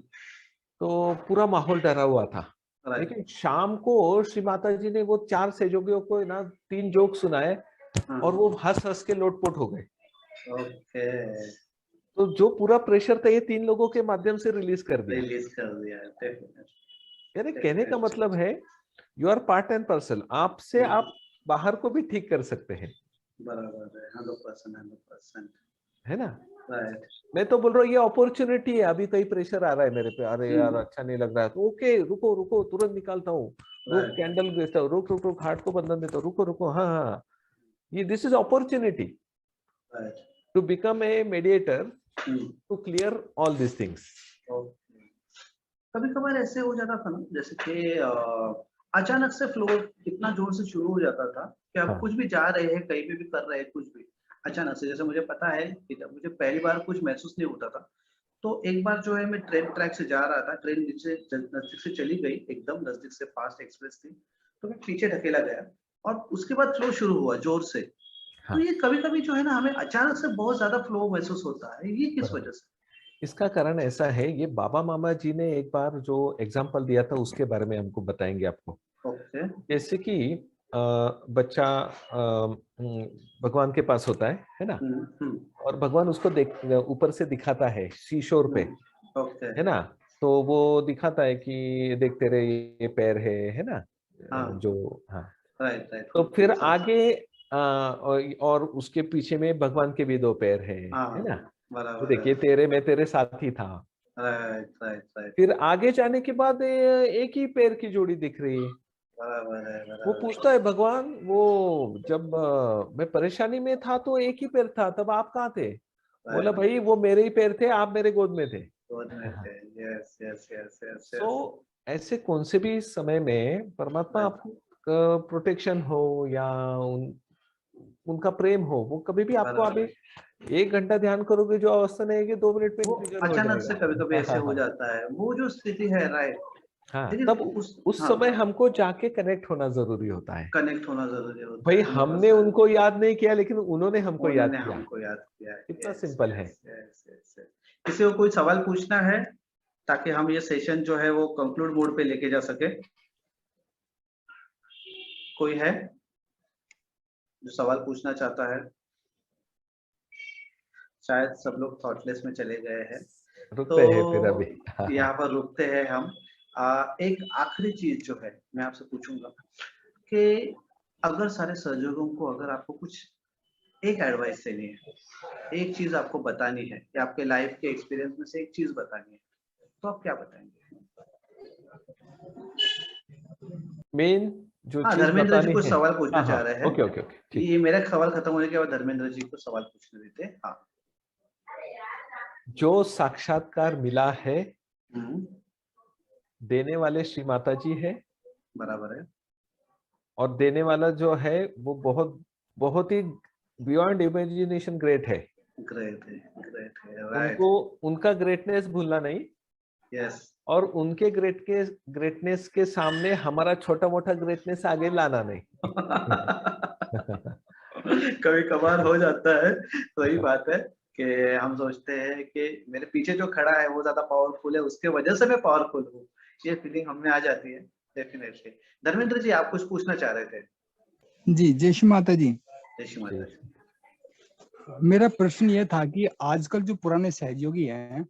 तो पूरा माहौल डरा हुआ था। राइट, लेकिन शाम को श्री माता जी ने वो 4 सहयोगियों को ना 3 जोक सुनाए हाँ, और वो हंस हंस के लोटपोट हो गए। ओके, तो जो पूरा प्रेशर था ये 3 लोगों के माध्यम से रिलीज कर दिया। रिलीज कर दिया है, यानी कहने का डेफिनेटली। मतलब है, you are part and parcel. आपसे आप बाहर को भी ठीक कर सकते हैं, बराबर है, 100%, 100%। है ना। राइट। मैं तो बोल रहा हूँ ये अपॉर्चुनिटी है। अभी कहीं प्रेशर आ रहा है मेरे पे, अरे यार अच्छा नहीं लग रहा है, तो ओके रुको रुको, तुरंत निकालता हूँ, रुक राइट, कैंडल बेचता हूँ, रुक रुक रुक हार्ट को बंधन देता हूँ, रुको रुको, हाँ हाँ, ये this is opportunity right. To become a mediator to clear all this things. Okay. कभी कभार ऐसे हो जाता था ना, जैसे कि अचानक से फ्लो इतना जोर से शुरू हो जाता था कि आप हाँ कुछ भी जा रहे हैं, कहीं पे भी कर रहे हैं, कुछ भी अचानक से, जैसे मुझे पता है कि जब मुझे पहली बार कुछ महसूस नहीं होता था, तो एक बार जो है मैं ट्रेन ट्रैक से जा रहा था, ट्रेन नीचे नजदीक से चली गई, एकदम नजदीक से, फास्ट एक्सप्रेस थी, तो मैं पीछे ढकेला गया और उसके बाद फ्लो शुरू हुआ जोर से। तो हाँ, ये कभी कभी जो है ना, हमें अचानक से बहुत ज्यादा फ्लो महसूस होता है, ये किस बराबर। वजह से? इसका कारण ऐसा है, ये बाबा मामा जी ने एक बार जो एग्जाम्पल दिया था उसके बारे में हमको बताएंगे आपको। ओके। जैसे कि बच्चा भगवान के पास होता है ना, और भगवान उसको देख ऊपर से दिखाता है शीशोर पे, ओके। है ना। तो वो दिखाता है कि देख तेरे ये पैर है ना, हाँ, जो, हाँ। Right, right. तो फिर आगे और उसके पीछे में भगवान के भी 2 पैर है ना। तो बराबर देखिए तेरे में तेरे साथी था। राइट राइट राइट फिर आगे जाने के बाद एक ही पैर की जोड़ी दिख रही है। बराबर है वो बराबर पूछता है भगवान, वो जब मैं परेशानी में था तो एक ही पैर था, तब आप कहाँ थे? बोला भाई वो मेरे ही पैर थे, आप मेरे गोद में थे। गोद में थे। Yes yes yes yes so ऐसे कौन से भी समय में परमात्मा Right. आपका प्रोटेक्शन हो या उनका प्रेम हो, वो कभी भी आपको बराबर अभी 1 घंटा ध्यान करोगे जो अवस्था नहीं है कि 2 मिनट में वो ट्रिगर हो अचानक से जाएगा। कभी कभी ऐसे हो जाता है, वो जो स्थिति है। राइट। हाँ, लेकिन तब उस हाँ, समय हमको जाके कनेक्ट होना जरूरी होता है। कनेक्ट होना जरूरी होता भाई है। हमने उनको याद नहीं किया, लेकिन उन्होंने हमको याद उन्होंने किया। हमको याद किया है। कितना Yes, सिंपल है। yes, yes, yes, yes. किसी को कोई सवाल पूछना है ताकि हम ये सेशन जो है वो कंक्लूड मोड पे लेके जा सके? कोई है जो सवाल पूछना चाहता है? शायद सब लोग थॉटलेस में चले गए हैं, रुकते हैं फिर अभी। तो यहाँ पर रुकते हैं हम। एक आखिरी चीज जो है मैं आपसे पूछूंगा कि अगर सारे सहयोगों को, अगर आपको कुछ एक एडवाइस देनी है, एक चीज आपको बतानी है कि आपके लाइफ के एक्सपीरियंस में से एक चीज बतानी है, तो आप क्या बताएंगे? मेन जो चीज धर्मेंद्र जी बतानी कुछ है। सवाल पूछना चाह रहे हैं। ओके ओके ओके, ठीक। ये मेरा सवाल खत्म होने के बाद धर्मेंद्र जी को सवाल पूछने देते हैं। हाँ। जो साक्षात्कार मिला है, हम्म, देने वाले श्री माता जी है, बराबर है। और देने वाला जो है वो बहुत बहुत ही बियॉन्ड इमेजिनेशन ग्रेट है। ग्रेट है, ग्रेट है। राइट। उनको उनका ग्रेटनेस भूलना नहीं, यस। और उनके ग्रेटनेस के सामने हमारा छोटा मोटा ग्रेटनेस आगे लाना नहीं। कभी कभार हो जाता है, वही बात है कि हम सोचते हैं कि मेरे पीछे जो खड़ा है वो ज्यादा पावरफुल है, उसके वजह से मैं पावरफुल हूँ, ये फीलिंग हमें आ जाती है डेफिनेटली। धर्मेंद्र जी आप कुछ पूछना चाह रहे थे? जी, जय श्री माता जी। जय श्री माता जी। मेरा प्रश्न ये था कि आजकल जो पुराने सहयोगी हैं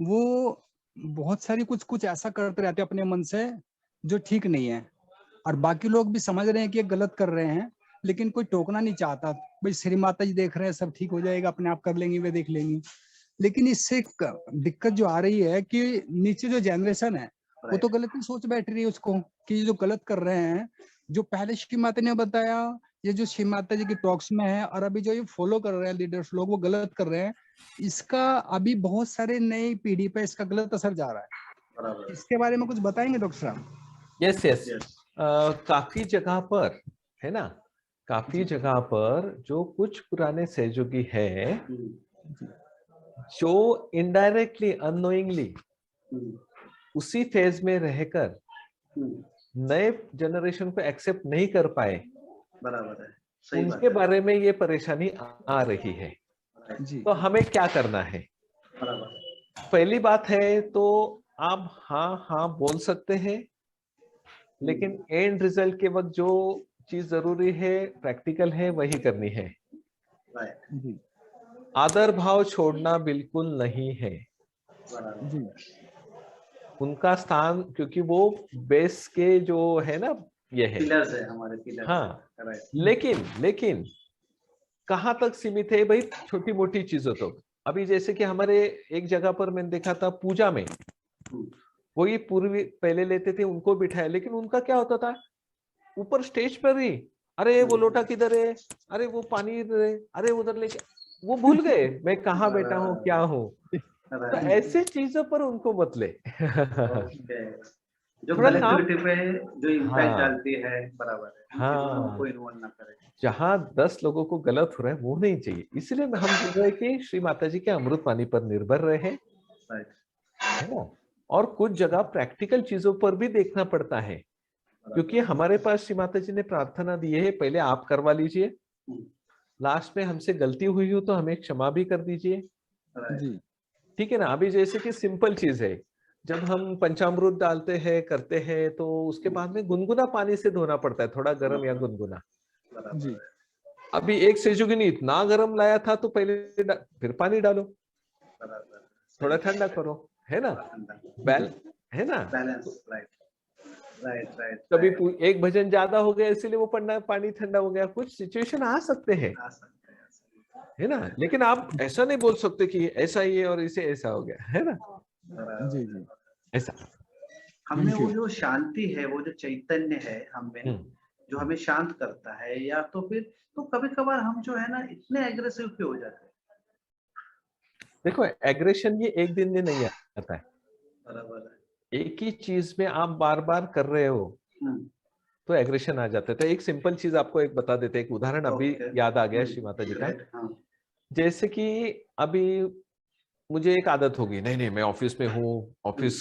वो बहुत सारी कुछ कुछ ऐसा करते रहते हैं अपने मन से जो ठीक नहीं है, और बाकी लोग भी समझ रहे हैं कि ये गलत कर रहे हैं, लेकिन कोई टोकना नहीं चाहता। भाई श्री माता जी देख रहे हैं, सब ठीक हो जाएगा, अपने आप कर लेंगे, वे देख लेंगी। लेकिन इससे दिक्कत जो आ रही है कि नीचे जो जनरेशन है वो तो गलत ही सोच बैठ रही है उसको कि ये जो गलत कर रहे हैं, जो पहले श्री माता ने बताया, ये जो श्री माता जी की टॉक्स में है, और अभी जो ये फॉलो कर रहे हैं लीडर्स लोग, वो गलत कर रहे हैं। इसका अभी बहुत सारे नई पीढ़ी पे इसका गलत असर जा रहा है। इसके बारे में कुछ बताएंगे डॉक्टर साहब? Yes yes. काफी जगह पर है ना, काफी जगह पर जो कुछ पुराने सहयोगी है जो इनडायरेक्टली अननोइंगली उसी फेज में रहकर नए जनरेशन को एक्सेप्ट नहीं कर पाए, बराबर है, सही बात उनके है। बारे में ये परेशानी आ रही है। जी। तो हमें क्या करना है? बराबर। पहली बात है तो आप हाँ हाँ बोल सकते हैं, लेकिन एंड रिजल्ट के वक्त जो चीज जरूरी है, प्रैक्टिकल है, वही करनी है। राइट। आदर भाव छोड़ना बिल्कुल नहीं है। जी। उनका स्थान, क्योंकि वो बेस के जो है ना, ये है पिलर्स है हमारे, पिलर्स। हाँ। राइट। लेकिन कहाँ तक सीमित है भाई? छोटी मोटी चीजों तो अभी जैसे कि हमारे एक जगह पर मैंने देखा था पूजा में, वो ये पूर्वी पहले लेते थे, उनको बिठाया, लेकिन उनका क्या होता था ऊपर स्टेज पर ही, अरे वो लोटा किधर है, अरे वो पानी इधर है, अरे उधर लेके, वो भूल गए मैं कहाँ बैठा हूँ, क्या हूँ। तो ऐसे चीजों पर उनको बतले। जो थोड़ा कलेक्टिविटी पे जो इम्पैक्ट हाँ। डालती है, बराबर है, हाँ। उनको इन्वॉल्व ना करे। जहाँ 10 लोगों को गलत हो रहा है वो नहीं चाहिए, इसलिए हम बोल रहे हैं कि श्री माता जी के अमृत पानी पर निर्भर रहे, राइट, है ना। और कुछ जगह प्रैक्टिकल चीजों पर भी देखना पड़ता है, क्योंकि हमारे पास श्री माता जी ने प्रार्थना दी है, पहले आप करवा लीजिए, लास्ट में हमसे गलती हुई हो तो हमें क्षमा भी कर दीजिए। जी। ठीक है ना। अभी जैसे कि सिंपल चीज है, जब हम पंचामृत डालते हैं करते हैं तो उसके बाद में गुनगुना पानी से धोना पड़ता है, थोड़ा गर्म या गुनगुना। जी। अभी एक सेजुगी ने इतना गर्म लाया था तो पहले फिर पानी डालो, थोड़ा ठंडा करो, है ना, है ना। बैलेंस। राइट। राइट कभी एक भजन ज्यादा हो गया इसलिए वो पढ़ना पानी ठंडा हो गया, कुछ सिचुएशन आ सकते हैं, है ना। लेकिन आप ऐसा नहीं बोल सकते कि ऐसा ही है और इसे ऐसा हो गया, है ना। जी जी ऐसा हमें Thank वो you. जो शांति है, वो जो चैतन्य है हमें, जो हमें शांत करता है, या तो फिर तो कभी कभार हम जो है ना इतने एग्रेसिव क्यों हो जाते हैं। देखो एग्रेशन ये एक दिन में नहीं आता है, बराबर है। एक ही चीज में आप बार बार कर रहे हो तो एग्रेशन आ जाता है। तो एक सिंपल चीज आपको एक बता देते हैं, एक उदाहरण अभी याद आ गया श्री माता जी का। जैसे कि अभी मुझे एक आदत होगी, नहीं नहीं मैं ऑफिस में हूँ, ऑफिस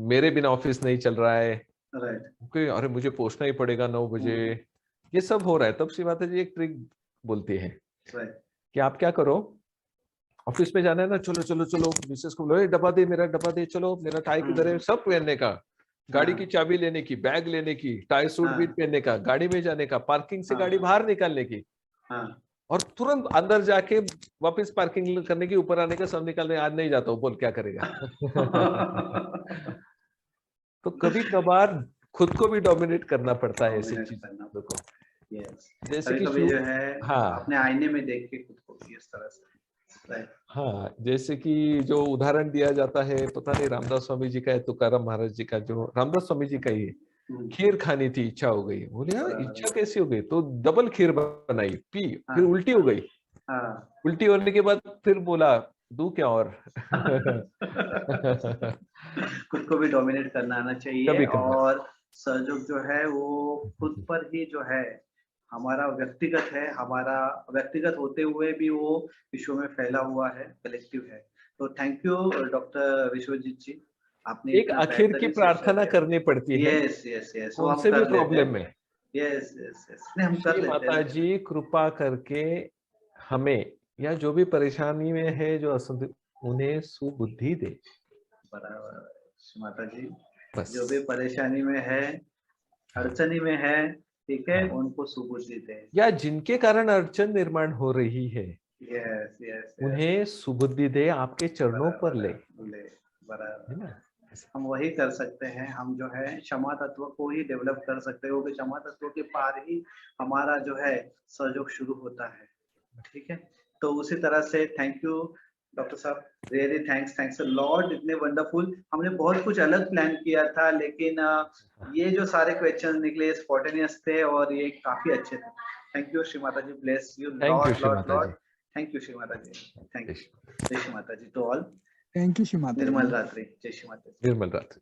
मेरे बिना ऑफिस नहीं चल रहा है, क्योंकि अरे मुझे पहुंचना ही पड़ेगा 9 बजे, ये सब हो रहा है। तब श्री माता जी एक ट्रिक बोलती है कि आप क्या करो, ऑफिस में जाना है ना, चलो चलो चलो मिसेस को बोलो डब्बा दे, मेरा डब्बा दे, चलो मेरा टाई किधर है, सब पहनने का, गाड़ी की चाबी लेने की, बैग लेने की, टाई सूट भी पहनने का, गाड़ी में जाने का, पार्किंग से गाड़ी बाहर निकालने की, और तुरंत अंदर जाके वापस पार्किंग करने की, ऊपर आने का, सब निकालने। आज नहीं जाता हूँ, बोल क्या करेगा। तो कभी कभार खुद को भी डोमिनेट करना पड़ता है ऐसी चीजों को। जैसे कि कभी जो है अपने आईने में देख के खुद को भी इस तरह से। हाँ, जैसे कि जो उदाहरण दिया जाता है, पता नहीं रामदास स्वामी जी का है, तुकाराम महाराज जी का, जो रामदास स्वामी जी का ही है, खीर खानी थी, इच्छा हो गई, बोले यार इच्छा कैसी हो गई, तो डबल खीर बनाई, पी, फिर उल्टी हो गई, उल्टी होने के बाद फिर बोला दूं क्या और। खुद को भी डोमिनेट करना आना चाहिए, और सहयोग जो है वो खुद पर ही जो है हमारा व्यक्तिगत है, हमारा व्यक्तिगत होते हुए भी वो विश्व में फैला हुआ है, कलेक्टिव है। तो थैंक यू डॉक्टर विश्वजीत जी, आपने एक आखिर की प्रार्थना करनी पड़ती है। यस यस यस, वो हमसे भी प्रॉब्लम में। यस यस यस, हम कर लेते हैं। माता जी कृपा करके हमें, या जो भी परेशानी में है, जो असंतुलित, उन्हें सुबुद्धि दे। बराबर माता जी, जो भी परेशानी में है, अड़चनी में है, ठीक है, उनको सुबुद्धि दे, या जिनके कारण अड़चन निर्माण हो रही है, यस यस, उन्हें सुबुद्धि दे, आपके चरणों पर ले। बराबर, हम वही कर सकते हैं। हम जो है क्षमा तत्व को ही डेवलप कर सकते हो, कि क्षमा तत्व के पार ही हमारा जो है सहयोग शुरू होता है, ठीक है। तो उसी तरह से थैंक यू डॉक्टर साहब, रियली थैंक्स अ लॉट, इतने वंडरफुल। हमने बहुत कुछ अलग प्लान किया था, लेकिन ये जो सारे क्वेश्चन निकले स्पॉन्टेनियस थे और ये काफी अच्छे थे। Thank you Shri Mata ji, bless you lot lot lot. Thank you Shri Mata ji, thank you. जय Shri Mata ji to all. Thank you Shri Mata ji. निर्मल रात्रि। जय श्री माता जी। निर्मल रात्रि।